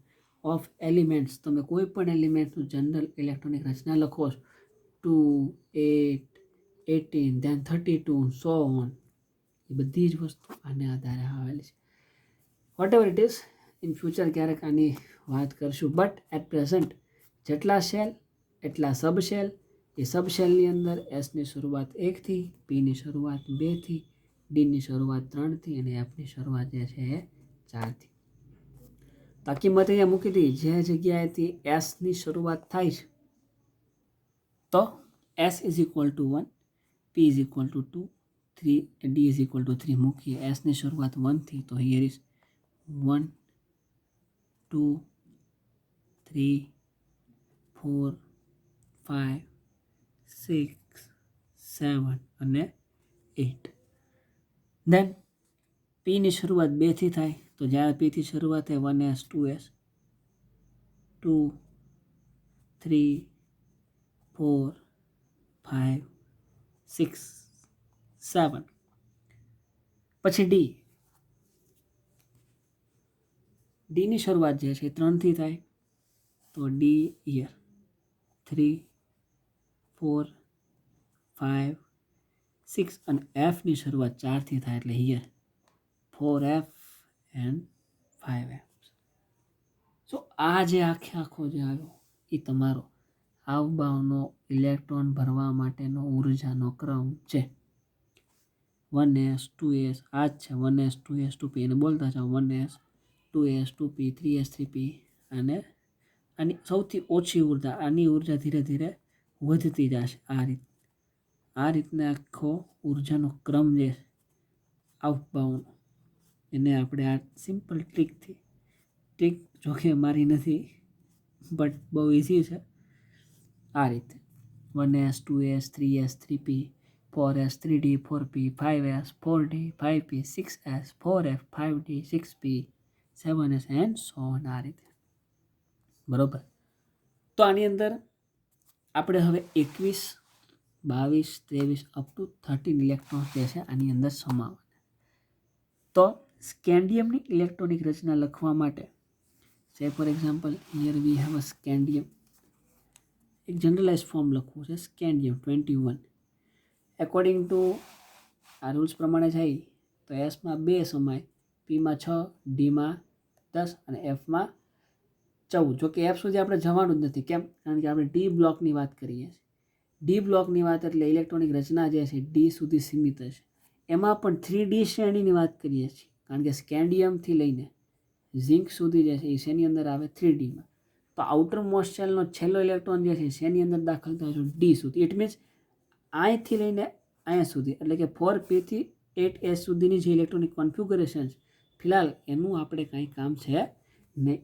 of elements, તમે કોઈ પણ એલિમેન્ટનું જનરલ ઇલેક્ટ્રોનિક રચના લખો છો 2, 8, 18, then 32, so on, એ બધી જ વસ્તુ આને આધારે આવેલી છે. Whatever it is, in future ક્યારેક આની વાત કરશું. બટ એટ પ્રેઝન્ટ જેટલા શેલ એટલા સબ શેલ. એ સબ શેલની અંદર એસની શરૂઆત 1થી, પીની શરૂઆત 2થી, ડીની શરૂઆત 3થી અને એફની શરૂઆત જે છે એ 4થી. તો કિંમત અહીંયા મૂકી હતી, જે જગ્યાએથી એસની શરૂઆત થાય છે તો s = 1, p = 2, 3, d = 3 મૂકીએ. એસની શરૂઆત 1થી, તો હિયર ઇઝ 1, 2, 3, 4, 5, 6, 7 અને 8. દેન પીની શરૂઆત 2થી થાય, તો જ્યારે પીથી શરૂઆત થાય 1s 2s 2, 3, 4, 5, 6, 7. પછી ડીની શરૂઆત જે છે 3થી થાય, તો ડી હિયર 3, 4, 5, 6 અને એફની શરૂઆત 4થી થાય એટલે હિયર 4F એન્ડ 5F. સો આ જે આખો જે આવ્યો એ તમારો આવબાવનો ઇલેક્ટ્રોન ભરવા માટેનો ઉર્જાનો ક્રમ છે. 1s 2s આ જ છે 1s 2s 2p એને બોલતા જાઓ 1s 2s 2p 3s 3p અને આની સૌથી ઓછી ઉર્જા, આની ઉર્જા ધીરે ધીરે વધતી જશે. આ રીતના આખો ઉર્જાનો ક્રમ જે આવબાવનો એને આપણે આ સિમ્પલ ટ્રીક જોકે મારી નથી બટ બહુ ઇઝી છે. આ રીતે 1s 2s 3s 3p 4s 3d 4p 5s 4d 5p 6s 4f 5d 6p 7s and so on. આ રીતે બરોબર. તો આની અંદર આપણે હવે 21, 22, 23 અપ ટુ 13 ઇલેક્ટ્રોન્સ જે છે આની અંદર સમાવવાના. તો સ્કેન્ડિયમની ઇલેક્ટ્રોનિક રચના લખવા માટે સે for example here we have a scandium. એક જનરલાઇઝ ફોર્મ લખવું છે સ્કેન્ડિયમ 21. એકોર્ડિંગ ટુ આ રૂલ્સ પ્રમાણે થાય તો એસમાં 2 સમાય, પીમાં 6, ડીમાં 10 અને એફમાં 14. જો કે એફ સુધી આપણે જવાનું જ નથી. કેમ? કારણ કે આપણે ડી બ્લોકની વાત કરીએ છીએ. ડી બ્લોકની વાત એટલે ઇલેક્ટ્રોનિક રચના જે છે ડી સુધી સીમિત હશે. એમાં પણ 3D શ્રેણીની વાત કરીએ છીએ કારણ કે સ્કેન્ડિયમથી લઈને ઝિંક સુધી જે છે એ શેની અંદર આવે 3Dમાં. તો આઉટર મોસ્ટ શેલનો છેલ્લો ઇલેક્ટ્રોન જે છે શેની અંદર દાખલ થાય છે ડી સુધી. ઇટ મીન્સ અહીંથી લઈને અહીંયા સુધી એટલે કે 4p થી 8s સુધીની જે ઇલેક્ટ્રોનિક કોન્ફિગ્યુરેશન છે ફિલહાલ એનું આપણે કાંઈ કામ છે નહીં.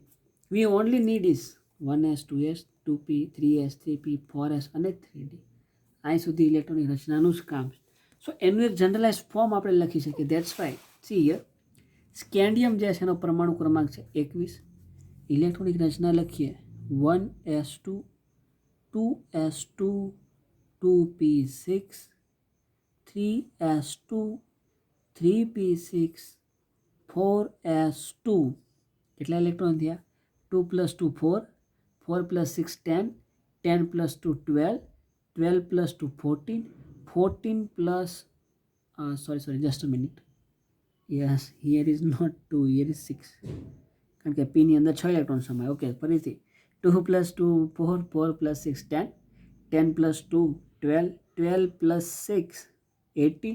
વી only need is 1s 2s 2p 3s 3p 4s અને 3d. અહીં સુધી ઇલેક્ટ્રોનિક રચનાનું જ કામ છે. સો એનું એક જનરલાઇઝ ફોર્મ આપણે લખી શકીએ. That's why C here scandium જે છે એનો પરમાણુ ક્રમાંક છે 21. ઇલેક્ટ્રોનિક રચના લખીએ 1s2 2s2 2p6 3s2 3p6 4s2. કેટલા ઇલેક્ટ્રોન થયા? 2 + 2 4, 4 + 6 10, 10 + 2 12, 12 + 2 14, 14 plus sorry just a minute. Yes, here is not 2, here is 6 કારણ કે પીની અંદર 6 ઇલેક્ટ્રોન સમાય. ઓકે, ફરીથી 2 + 2 4, 4 + 6 10, 10 + 2 12, 12 + 6 18,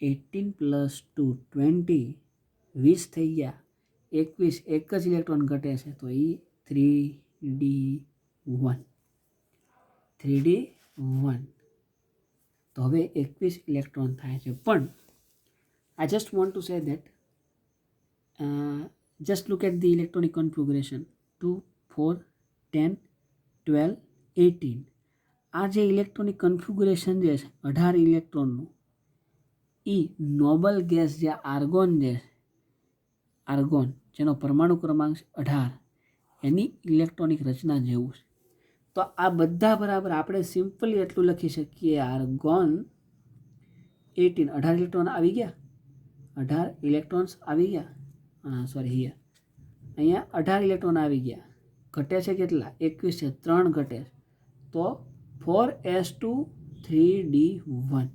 18 + 2 20, 20 થઈ ગયા. 21 એક જ ઇલેક્ટ્રોન ઘટે છે તો એ 3d1. તો હવે 21 ઇલેક્ટ્રોન થાય છે. પણ I just want to say that just look at the electronic configuration 2, 4, 10, 12, 18. આ જે ઇલેક્ટ્રોનિક કન્ફિગ્યુરેશન જે છે 18 ઇલેક્ટ્રોનનું એ નોબલ ગેસ જે આર્ગોન જેનો પરમાણુ ક્રમાંક 18 એની ઇલેક્ટ્રોનિક રચના જેવું છે. તો આ બધા બરાબર આપણે સિમ્પલી એટલું લખી શકીએ આર્ગોન 18 18 ઇલેક્ટ્રોન આવી ગયા. 18 ઇલેક્ટ્રોન્સ આવી ગયા. સોરી હિયર અહીંયા 18 ઇલેક્ટ્રોન આવી ગયા. ઘટે છે કેટલા? 21 છે, 3 ઘટે છે તો 4s2 3d1.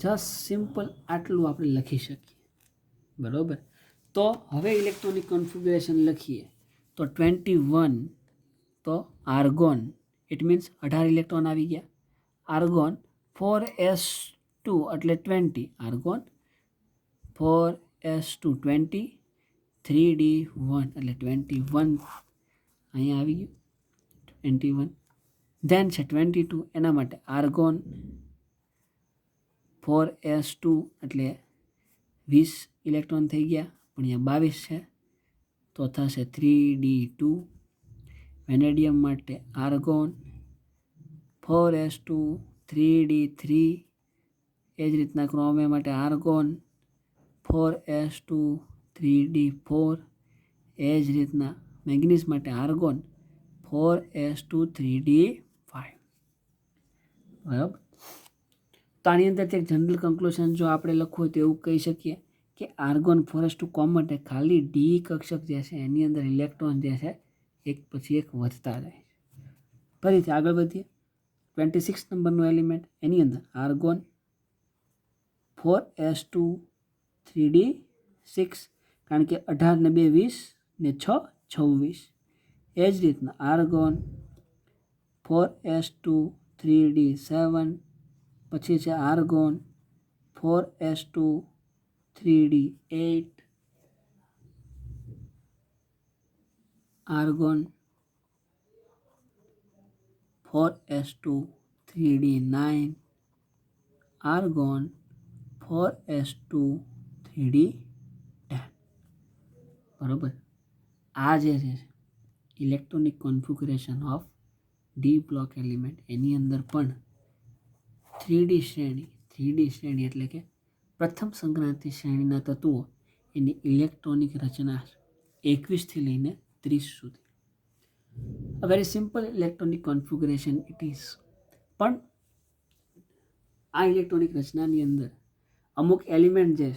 જસ્ટ સિમ્પલ આટલું આપણે લખી શકીએ. બરાબર. તો હવે ઇલેક્ટ્રોનિક કન્ફિગ્યુરેશન લખીએ તો 21 તો આર્ગોન ઇટ મીન્સ 18 ઇલેક્ટ્રોન આવી ગયા. આર્ગોન 4s2 એટલે 20 આર્ગોન 4s2 20 3d1 એટલે 21 અહીંયા આવી ગયું 21. ધેન છે 22 એના માટે આર્ગોન 4s2 એટલે 20 ઇલેક્ટ્રોન થઈ ગયા પણ અહીંયા 22 છે તો થશે 3d2. વેનેડિયમ માટે આર્ગોન 4s2 3d3. એ જ રીતના ક્રોમિયમ માટે આર્ગોન 4s2 3d4. એ જ રીતના મેગ્નીઝ માટે આર્ગોન 4s2 3d5. બરાબર. તો આની અંદરથી એક જનરલ કન્ક્લુઝન જો આપણે લખવું હોય તો એવું કહી શકીએ કે આર્ગોન 4s2 કોમન છે, ખાલી ડી કક્ષક જે છે એની અંદર ઇલેક્ટ્રોન જે છે એક પછી એક વધતા જાય. ફરીથી આગળ વધીએ. 26 નંબરનું એલિમેન્ટ, એની અંદર આર્ગોન 4s2 3d6, કારણ કે 18 ને 2 20 ને 6 26. એ જ રીતના આર્ગોન 4s2 3d7, પછી છે argon 4s2 3d8, argon 4s2 3d9, argon 4s2 3d10. બરોબર. આ જે છે electronic configuration of D block element, એની અંદર પણ 3D શ્રેણી એટલે કે પ્રથમ સંક્રાંતિ શ્રેણીના તત્વો એની ઇલેક્ટ્રોનિક રચના 21થી લઈને 30 સુધી. A very simple electronic configuration it is. પણ આ ઇલેક્ટ્રોનિક રચનાની અંદર અમુક એલિમેન્ટ જે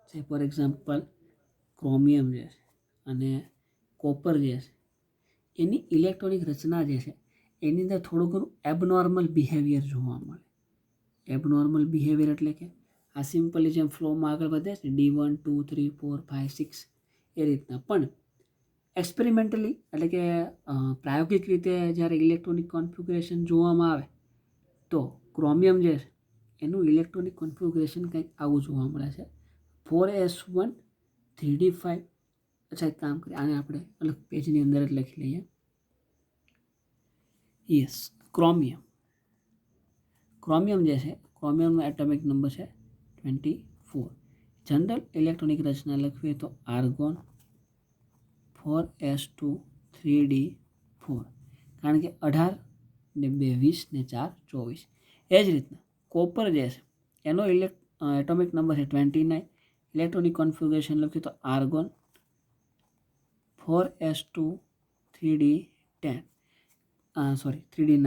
છે, ફોર એક્ઝામ્પલ ક્રોમિયમ જે છે અને કોપર જે છે, એની ઇલેક્ટ્રોનિક રચના જે છે એની અંદર થોડું ઘણું એબનોર્મલ બિહેવિયર જોવા મળે. એબનોર્મલ બિહેવિયર એટલે કે આ સિમ્પલી જેમ ફ્લોમાં આગળ વધે છે D1 2 3 4 5 6 એ રીતના, પણ એક્સપેરિમેન્ટલી એટલે કે પ્રાયોગિક રીતે જ્યારે ઇલેક્ટ્રોનિક કોન્ફિગરેશન જોવામાં આવે તો ક્રોમિયમ જે છે એનું ઇલેક્ટ્રોનિક કોન્ફિગરેશન કંઈક આવું જોવા મળે છે. 4s1 3d5. અચ્છા, એક કામ કરીએ, આને આપણે અલગ પેજની અંદર જ લખી લઈએ. યસ, ક્રોમિયમ જે છે, ક્રોમિયમનો એટોમિક નંબર છે 24. જનરલ ઇલેક્ટ્રોનિક રચના લખીએ તો આર્ગોન 4s2 3d4, કારણ કે 18 ને 2 20 ને 4 24. એ જ રીતના કોપર જે છે એનો એટોમિક નંબર છે 29. ઇલેક્ટ્રોનિક કોન્ફિગરેશન લખીએ તો આર્ગોન 4s2 3d10, 3d9.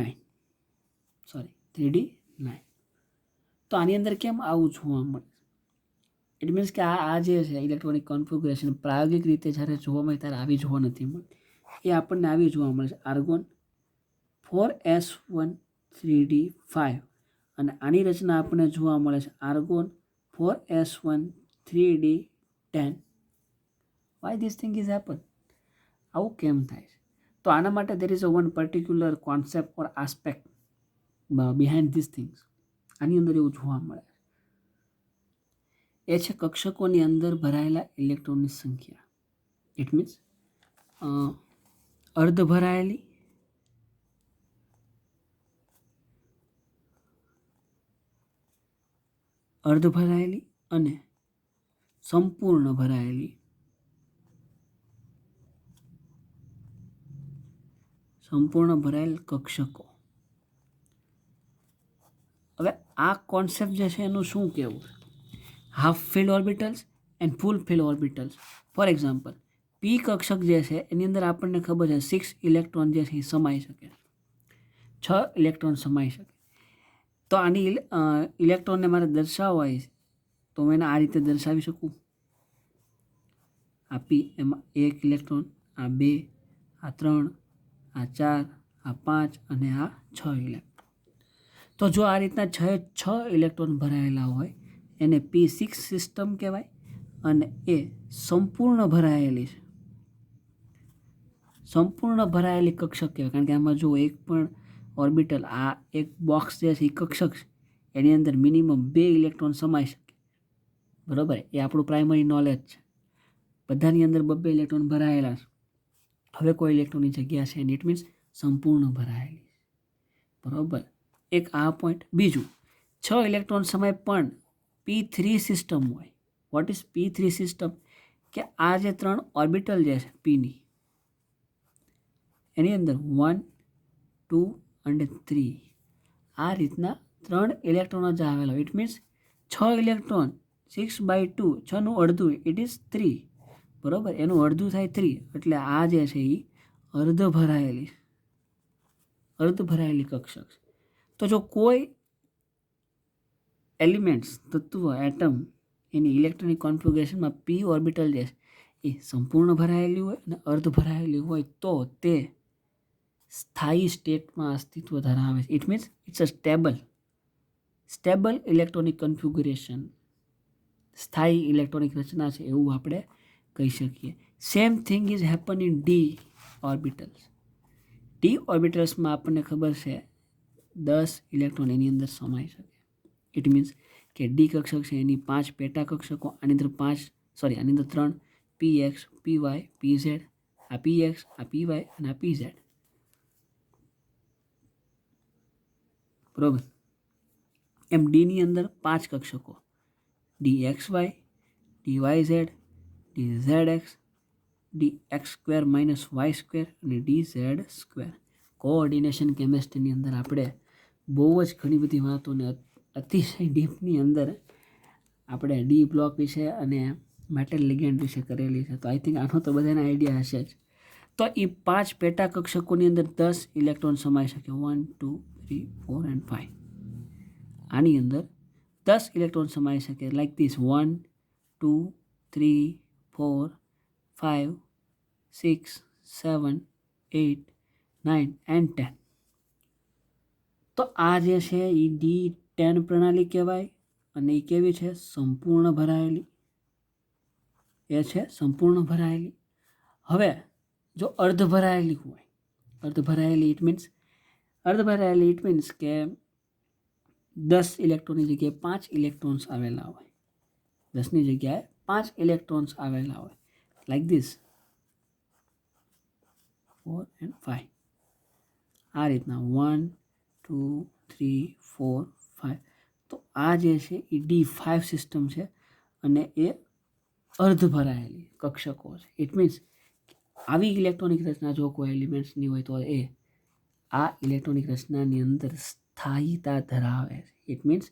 તો આની અંદર કેમ આવું જોવા મળે? ઇટ મીન્સ કે આ જે છે ઇલેક્ટ્રોનિક કોન્ફિગરેશન પ્રાયોગિક રીતે જ્યારે જોવા મળે ત્યારે આવી જોવા નથી મળતી. એ આપણને આવી જોવા મળે છે આર્ગોન 4s1 3d5, અને આની રચના આપણને જોવા મળે છે argon 4s1 3d10. Y this thing is happen? આવું કેમ થાય છે? તો આના માટે there is a one particular concept or aspect behind this things. આની અંદર એવું જોવા મળે એ છે કક્ષકોની અંદર ભરાયેલા ઇલેક્ટ્રોનની સંખ્યા. ઇટ મીન્સ અર્ધ ભરાયેલી, અને સંપૂર્ણ ભરાયેલી. કક્ષકો. હવે આ કોન્સેપ્ટ જે છે એનું શું કહેવું? Half filled orbitals and full filled orbitals. For example P કક્ષક જે છે એની અંદર આપણને ખબર છે 6 ઇલેક્ટ્રોન જે છે એ સમાઈ શકે, 6 ઇલેક્ટ્રોન સમાઈ શકે. તો આની ઇલેક્ટ્રોનને મારે દર્શાવવા હોય તો હું એને આ રીતે દર્શાવી શકું. આ પી, એમાં 1 ઇલેક્ટ્રોન, આ 2, આ 3, આ 4, આ 5 અને આ 6 ઇલેક્ટ્રોન. તો જો આ રીતના 6 ઇલેક્ટ્રોન ભરાયેલા હોય એને P6 સિસ્ટમ કહેવાય, અને એ સંપૂર્ણ ભરાયેલી કક્ષક કહેવાય. કારણ કે આમાં જો એક પણ ઓર્બિટલ, આ એક બોક્સ જે છે એ કક્ષક છે, એની અંદર મિનિમમ 2 ઇલેક્ટ્રોન સમાઈ શકે. બરાબર, એ આપણું પ્રાઇમરી નોલેજ છે. બધાની અંદર 2 ઇલેક્ટ્રોન ભરાયેલા છે. હવે કોઈ ઇલેક્ટ્રોનની જગ્યા છે એની, ઇટ મીન્સ સંપૂર્ણ ભરાયેલી. બરાબર, એક આ પોઈન્ટ. બીજું, 6 ઇલેક્ટ્રોન સમય પણ P3 સિસ્ટમ હોય. What is P3 system? કે આ જે 3 ઓર્બિટલ જે છે પીની, એની અંદર 1 2 અને 3 આ રીતના 3 ઇલેક્ટ્રોન જ આવેલા. ઇટ મીન્સ 6 ઇલેક્ટ્રોન 6/2, 6નું અડધું ઇટ ઇઝ 3. બરાબર, એનું અડધું થાય 3, એટલે આ જે છે એ અર્ધ ભરાયેલી કક્ષક છે. તો જો કોઈ એલિમેન્ટ્સ, તત્વ, એટમ એની ઇલેક્ટ્રોનિક કોન્ફિગરેશનમાં પી ઓર્બિટલ જે છે એ સંપૂર્ણ ભરાયેલી હોય અને અર્ધ ભરાયેલી હોય તો તે સ્થાયી સ્ટેટમાં અસ્તિત્વ ધરાવે છે. It means it's a stable electronic configuration, સ્થાયી ઇલેક્ટ્રોનિક રચના છે એવું આપણે કહી શકીએ. Same thing is happen in D orbitals. D ઓર્બિટલ્સમાં આપણને ખબર છે 10 ઇલેક્ટ્રોન એની અંદર સમાઈ શકે. ઇટ મીન્સ કે ડી કક્ષક છે એની 5 પેટા કક્ષકો, આની અંદર 3 px, py, pz, આ px, આ py અને આ pz. બરોબર. એમ ડીની અંદર 5 કક્ષકો, dxy, dyz, dzx, dx² - y² અને dz². કોઓર્ડિનેશન કેમેસ્ટ્રીની અંદર આપણે બહુ જ ઘણી બધી વાતોને અતિશય ડીપની અંદર આપણે ડી બ્લોક વિશે અને મેટલ લિગેન્ડ વિશે કરેલી છે. તો આઈ થિંક આનો તો બધાને આઈડિયા હશે જ. તો એ 5 પેટા કક્ષકોની અંદર 10 ઇલેક્ટ્રોન સમાઈ શકે, 1 2 3 4 and 5. આની અંદર 10 ઇલેક્ટ્રોન સમાઈ શકે, લાઈક ધીસ 1 2 3 4 5 6 7 8 9 and 10. તો આ જે છે એ D10 પ્રણાલી કહેવાય અને એ કેવી છે? સંપૂર્ણ ભરાયેલી. એ છે સંપૂર્ણ ભરાયેલી. હવે જો અર્ધ ભરાયેલી હોય, અર્ધ ભરાયેલી ઇટ મીન્સ કે 10 ઇલેક્ટ્રોનની જગ્યાએ 5 ઇલેક્ટ્રોન્સ આવેલા હોય, 10ની જગ્યાએ 5 ઇલેક્ટ્રોન્સ આવેલા હોય, લાઈક ધીસ 4 and 5. આ રીતના 1 2 3 4 5. તો આ જે છે એ D5 સિસ્ટમ છે અને એ અર્ધ ભરાયેલી કક્ષકો છે. ઇટ મીન્સ આવી ઇલેક્ટ્રોનિક રચના જો કોઈ એલિમેન્ટ્સની હોય તો એ આ ઇલેક્ટ્રોનિક રચનાની અંદર સ્થાયીતા ધરાવે છે. ઇટ મીન્સ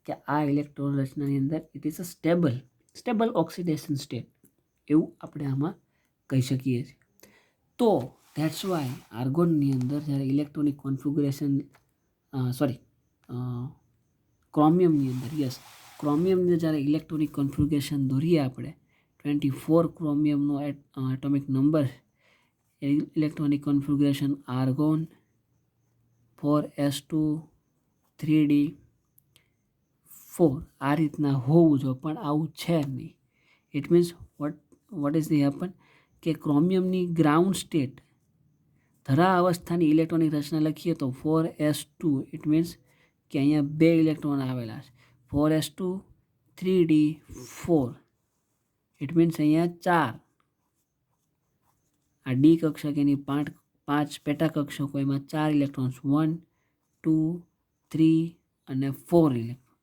કે આ ઇલેક્ટ્રોન રચનાની અંદર it is a stable oxidation state એવું આપણે આમાં કહી શકીએ છીએ. તો ધેટ્સ વાય આર્ગોનની અંદર જ્યારે ઇલેક્ટ્રોનિક કોન્ફિગ્યુરેશન ક્રોમિયમની અંદર ક્રોમિયમની જ્યારે ઇલેક્ટ્રોનિક કોન્ફિગ્યુરેશન દોરીએ આપણે 24 ક્રોમિયમનો atomic number, electronic configuration argon 4s2 3d4 આ રીતના હોવું જોઈએ, પણ આવું છે નહીં. It means what is the happen કે ક્રોમિયમની ગ્રાઉન્ડ સ્ટેટ ધરા અવસ્થાની ઇલેક્ટ્રોનિક રચના લખીએ તો 4s2. ઇટ મીન્સ કે અહીંયા 2 ઇલેક્ટ્રોન આવેલા છે, 4s2 3d4. ઇટ મીન્સ અહીંયા 4. આ ડી કક્ષક એની 5 પેટા કક્ષકો, એમાં 4 ઇલેક્ટ્રોન્સ, 1 2 3 અને 4 ઇલેક્ટ્રોન.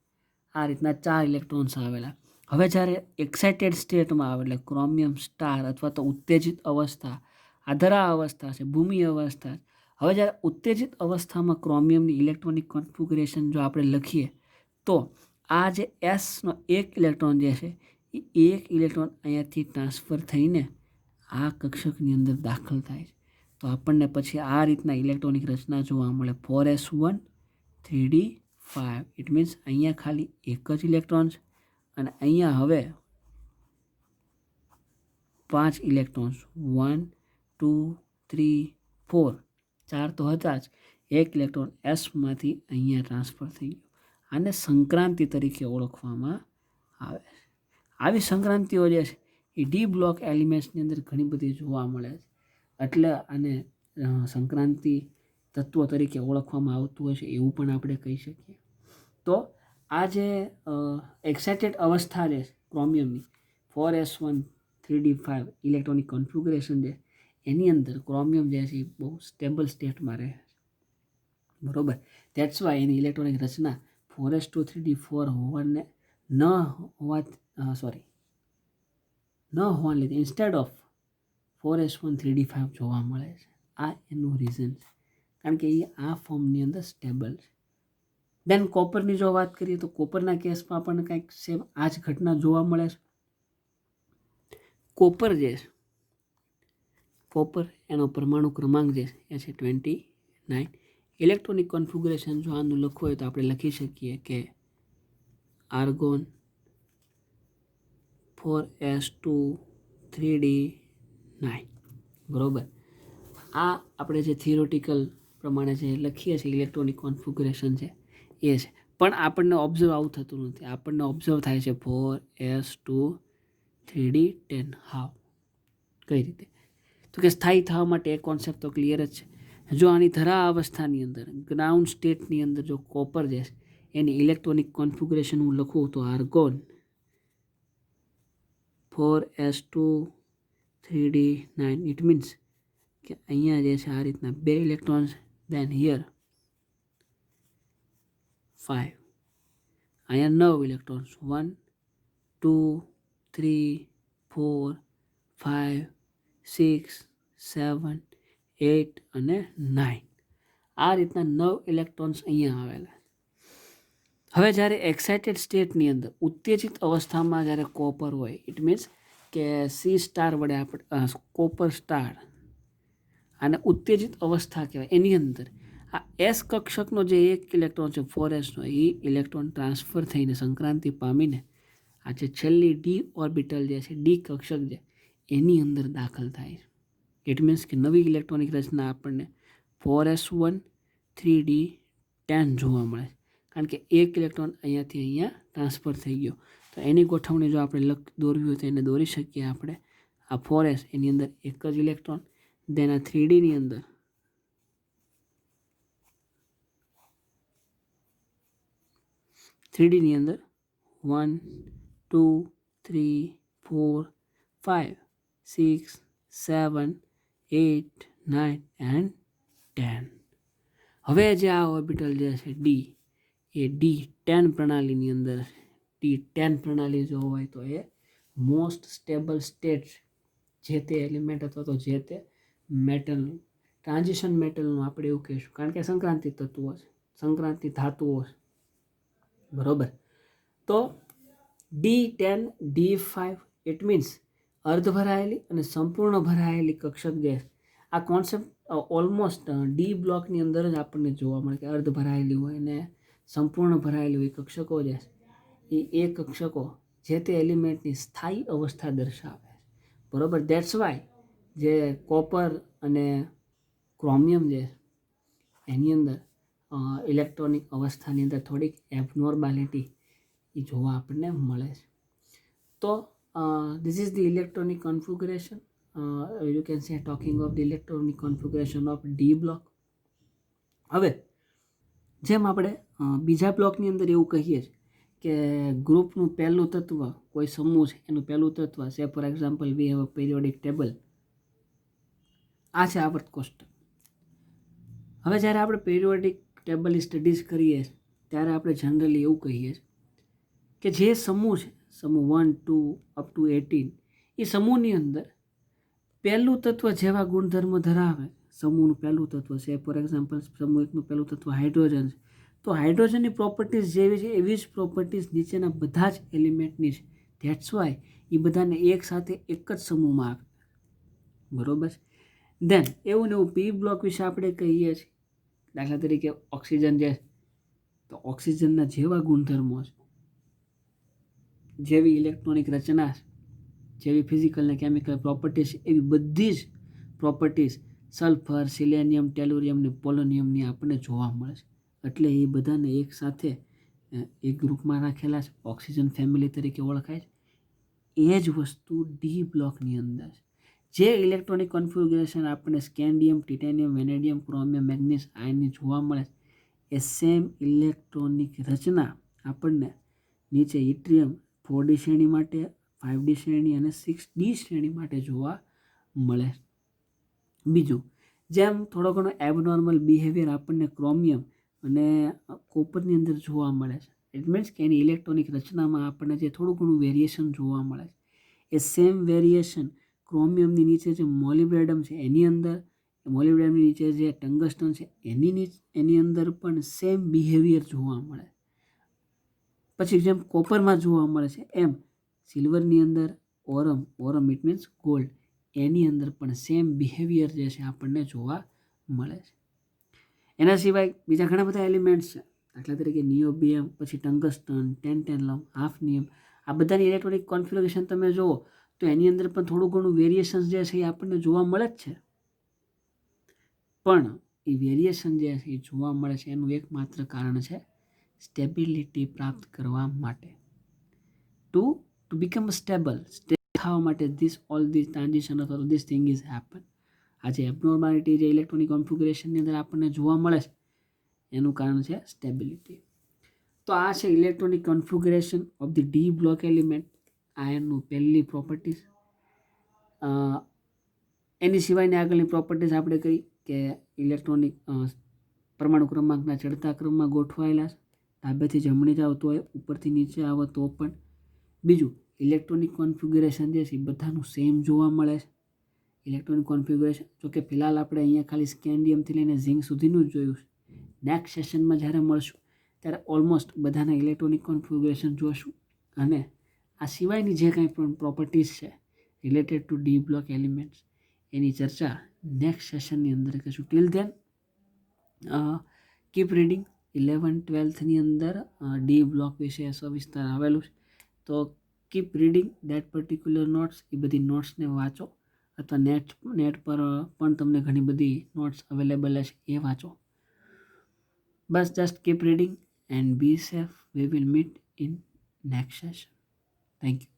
આ રીતના 4 ઇલેક્ટ્રોન્સ આવેલા. હવે જ્યારે એક્સાઇટેડ સ્ટેટમાં આવે એટલે ક્રોમિયમ સ્ટાર અથવા તો ઉત્તેજિત અવસ્થા, આધરા અવસ્થા છે, ભૂમિ અવસ્થા. હવે જ્યારે ઉત્તેજિત અવસ્થામાં ક્રોમિયમની ઇલેક્ટ્રોનિક કોન્ફિગ્યુરેશન જો આપણે લખીએ તો આ જે એસનો એક ઇલેક્ટ્રોન જે છે એ એક ઇલેક્ટ્રોન અહીંયાથી ટ્રાન્સફર થઈને આ કક્ષકની અંદર દાખલ થાય છે. તો આપણને પછી આ રીતના ઇલેક્ટ્રોનિક રચના જોવા મળે, 4s1 3d5. ઇટ મીન્સ અહીંયા ખાલી એક જ ઇલેક્ટ્રોન્સ અને અહીંયા હવે 5 ઇલેક્ટ્રોન્સ, 1 2 3 4, 4 તો હતા જ, એક ઇલેક્ટ્રોન એસમાંથી અહીંયા ટ્રાન્સફર થઈ ગયું. આને સંક્રાંતિ તરીકે ઓળખવામાં આવે છે. આવી સંક્રાંતિઓ જે છે એ ડી બ્લોક એલિમેન્ટ્સની અંદર ઘણી બધી જોવા મળે છે, એટલે આને સંક્રાંતિ તત્વો તરીકે ઓળખવામાં આવતું હોય છે એવું પણ આપણે કહી શકીએ. તો આ જે એક્સાઇટેડ અવસ્થા છે ક્રોમિયમની 4s1 3d5 ઇલેક્ટ્રોનિક કોન્ફિગ્યુરેશન છે એની અંદર ક્રોમિયમ જે છે એ બહુ સ્ટેબલ સ્ટેટમાં રહે છે. બરોબર. ધેટ્સ વાય એની ઇલેક્ટ્રોનિક રચના 4s2 3d4 હોવાને ન હોવાને લીધે ઇન્સ્ટેડ ઓફ 4s1 3d5 જોવા મળે છે. આ એનું રીઝન છે, કારણ કે એ આ ફોર્મની અંદર સ્ટેબલ છે. દેન કોપરની જો વાત કરીએ તો કોપરના કેસમાં આપણને કંઈક સેમ આ જ ઘટના જોવા મળે છે. કોપર જે છે, કોપર એનો પરમાણુ ક્રમાંક જે છે એ છે 29. ઇલેક્ટ્રોનિક કોન્ફિગ્યુરેશન જો આનું લખવું હોય તો આપણે લખી શકીએ કે આર્ગોન 4s2 3d9. બરાબર. આ આપણે જે થિયોરિટિકલ પ્રમાણે જે લખીએ છીએ ઇલેક્ટ્રોનિક કોન્ફિગ્યુરેશન છે એ છે, પણ આપણને ઓબ્ઝર્વ આવું થતું નથી. આપણને ઓબ્ઝર્વ થાય છે 4s2 3d10. હાવ કઈ રીતે? તો કે સ્થાયી થવા માટે એક કોન્સેપ્ટ તો ક્લિયર જ છે. જો આની ધરા અવસ્થાની અંદર ગ્રાઉન્ડ સ્ટેટની અંદર જો કોપર જે છે એની ઇલેક્ટ્રોનિક કોન્ફિગ્યુરેશન હું લખું તો argon 4s2 3d9. It means કે અહીંયા જે છે આ રીતના 2 ઇલેક્ટ્રોન્સ, દેન હિયર 5, અહીંયા 9 ઇલેક્ટ્રોન્સ, 1 2 3 4 5 6 7 8 અને 9. આ રીતના 9 ઇલેક્ટ્રોન્સ અહીંયા આવેલા. હવે જ્યારે એક્સાઇટેડ સ્ટેટની અંદર ઉત્તેજિત અવસ્થામાં જ્યારે કોપર હોય, ઇટ મીન્સ કે સી સ્ટાર વડે આપણે કોપર સ્ટાર અને ઉત્તેજિત અવસ્થા કહેવાય. એની અંદર આ એસ કક્ષકનો જે એક ઇલેક્ટ્રોન છે 4sનો, એ ઇલેક્ટ્રોન ટ્રાન્સફર થઈને સંક્રાંતિ પામીને આ જે છેલ્લી ડી ઓર્બિટલ જે છે, ડી કક્ષક જે એની અંદર દાખલ થાય છે. ઇટ મીન્સ કે નવી ઇલેક્ટ્રોનિક રચના આપણને 4s1 3d10 જોવા મળે છે, કારણ કે એક ઇલેક્ટ્રોન અહીંયાથી અહીંયા ટ્રાન્સફર થઈ ગયો. તો એની ગોઠવણી જો આપણે દોરવી હોય તો એને દોરી શકીએ આપણે. આ 4s એની અંદર એક જ ઇલેક્ટ્રોન, દેન આ 3dની અંદર 1 2 3 4 5 6 7 8 9 એન્ડ 10. હવે જે આ ઓર્બિટલ જે છે ડી, એ D10 પ્રણાલીની અંદર, D10 પ્રણાલી જો હોય તો એ મોસ્ટ સ્ટેબલ સ્ટેટ જે તે એલિમેન્ટ અથવા તો જે તે મેટલ, ટ્રાન્ઝિશન મેટલનું આપણે એવું કહીશું, કારણ કે સંક્રાંતિ તત્વો છે, સંક્રાંતિ ધાતુઓ છે. બરોબર. તો D10 D5 ઇટ મીન્સ અર્ધ ભરાયેલી અને સંપૂર્ણ ભરાયેલી કક્ષક જે આ કોન્સેપ્ટ ઓલમોસ્ટ ડી બ્લોકની અંદર જ આપણને જોવા મળે કે અર્ધ ભરાયેલી હોય અને સંપૂર્ણ ભરાયેલી હોય કક્ષકો જે એ કક્ષકો જે તે એલિમેન્ટની સ્થાયી અવસ્થા દર્શાવે. બરોબર. દેટ્સ વાય જે કોપર અને ક્રોમિયમ જે એની અંદર ઇલેક્ટ્રોનિક અવસ્થાની અંદર થોડીક એબનોર્માલિટી એ જોવા આપણને મળે છે. તો this is the electronic configuration. You can say talking of the electronic configuration of D block. હવે જેમ આપણે બીજા બ્લોકની અંદર એવું કહીએ છીએ કે ગ્રુપનું પહેલું તત્વ, કોઈ સમૂહ છે એનું પહેલું તત્વ છે, for example we have a periodic table. આ છે આવર્ત કોષ્ટક. હવે જ્યારે આપણે પીરિયોડિક ટેબલની સ્ટડીઝ કરીએ ત્યારે આપણે જનરલી એવું કહીએ કે જે સમૂહ છે, સમૂહ 1 2 અપ ટુ 18, એ સમૂહની અંદર પહેલું તત્વ જેવા ગુણધર્મ ધરાવે, સમૂહનું પહેલું તત્વ છે, ફોર એક્ઝામ્પલ સમૂહ એકનું પહેલું તત્વ હાઇડ્રોજન છે, તો હાઇડ્રોજનની પ્રોપર્ટીઝ જેવી છે એવી જ પ્રોપર્ટીઝ નીચેના બધા જ એલિમેન્ટની છે. ધેટ્સ વાય એ બધાને એક સાથે એક જ સમૂહમાં આવે. બરોબર. દેન એવું ને એવું પી બ્લોક વિશે આપણે કહીએ છીએ. દાખલા તરીકે ઓક્સિજન જે, તો ઓક્સિજનના જેવા ગુણધર્મો છે, જેવી ઇલેક્ટ્રોનિક રચના છે, જેવી ફિઝિકલ ને કેમિકલ પ્રોપર્ટીઝ, એવી બધી જ પ્રોપર્ટીઝ સલ્ફર, સિલેનિયમ, ટેલુરિયમ ને પોલોનિયમની આપણને જોવા મળે છે. એટલે એ બધાને એક સાથે એક ગ્રુપમાં રાખેલા છે, ઓક્સિજન ફેમિલી તરીકે ઓળખાય છે. એ જ વસ્તુ ડી બ્લોકની અંદર જે ઇલેક્ટ્રોનિક કોન્ફિગ્યુરેશન આપણને scandium, titanium, vanadium, chromium, manganese, આયર્નની જોવા મળે છે, એ સેમ ઇલેક્ટ્રોનિક રચના આપણને નીચે ઇટ્રિયમ 4D શ્રેણી માટે, 5D શ્રેણી અને 6D શ્રેણી માટે જોવા મળે. બીજું, જેમ થોડો ઘણો એબનોર્મલ બિહેવિયર આપણને ક્રોમિયમ અને કોપરની અંદર જોવા મળે છે, ઇટ મીન્સ કે એની ઇલેક્ટ્રોનિક રચનામાં આપણને જે થોડું ઘણું વેરિએશન જોવા મળે છે, એ સેમ વેરિએશન ક્રોમિયમની નીચે જે મોલિબ્ડેનમ છે એની અંદર, મોલિબ્ડેનમની નીચે જે ટંગસ્ટન છે એની અંદર પણ સેમ બિહેવિયર જોવા મળે. પછી જેમ કોપરમાં જોવા મળે છે એમ સિલ્વરની અંદર ઓરમ ઇટ મીન્સ ગોલ્ડ, એની અંદર પણ સેમ બિહેવિયર જે છે આપણને જોવા મળે છે. એના સિવાય બીજા ઘણા બધા એલિમેન્ટ્સ છે, દાખલા તરીકે નિયોબિયમ, પછી ટંગસ્ટન, ટેન્ટેનલમ, હાફનિયમ, આ બધાની ઇલેક્ટ્રોનિક કોન્ફિગરેશન તમે જુઓ તો એની અંદર પણ થોડું ઘણું વેરિએશન્સ જે છે એ આપણને જોવા મળે જ છે, પણ એ વેરિએશન જે છે એ જોવા મળે છે એનું એકમાત્ર કારણ છે સ્ટેબિલિટી પ્રાપ્ત કરવા માટે. ટુ બીકમ સ્ટેબલ થવા માટે ઓલ ધીસ ટ્રાન્ઝિશન અથવા ધીસ થિંગ ઇઝ હેપન. આ જે એબનોર્માલિટી જે ઇલેક્ટ્રોનિક કોન્ફિગરેશનની અંદર આપણને જોવા મળે છે એનું કારણ છે સ્ટેબિલિટી. તો આ છે electronic configuration of the D block element. આ એનું પહેલી પ્રોપર્ટીઝ. એની સિવાયની આગળની પ્રોપર્ટીઝ આપણે કહી કે ઇલેક્ટ્રોનિક પરમાણુ ક્રમાંકના ચડતા ક્રમમાં ગોઠવાયેલા છે, ડાબેથી જમણી જાવ તો ઉપરથી નીચે આવો તો પણ. બીજું, ઇલેક્ટ્રોનિક કોન્ફિગરેશન જે છે એ બધાનું સેમ જોવા મળે છે. ઇલેક્ટ્રોનિક કોન્ફિગરેશન જોકે ફિલહાલ આપણે અહીંયા ખાલી સ્કેન્ડિયમથી લઈને ઝિંક સુધીનું જ જોયું છે. નેક્સ્ટ સેશનમાં જ્યારે મળશું ત્યારે ઓલમોસ્ટ બધાના ઇલેક્ટ્રોનિક કોન્ફિગરેશન જોશું અને આ સિવાયની જે કંઈ પણ પ્રોપર્ટીઝ છે related to D block elements એની ચર્ચા નેક્સ્ટ સેશનની અંદર કરીશું. Till then keep reading. 11-12ની અંદર ડી બ્લોક વિશે સવિસ્તાર આવેલું છે, તો keep reading that particular notes. એ બધી નોટ્સને વાંચો અથવા નેટ પર પણ તમને ઘણી બધી નોટ્સ અવેલેબલ છે એ વાંચો. બસ just keep reading and be safe. We will meet in next session. Thank you.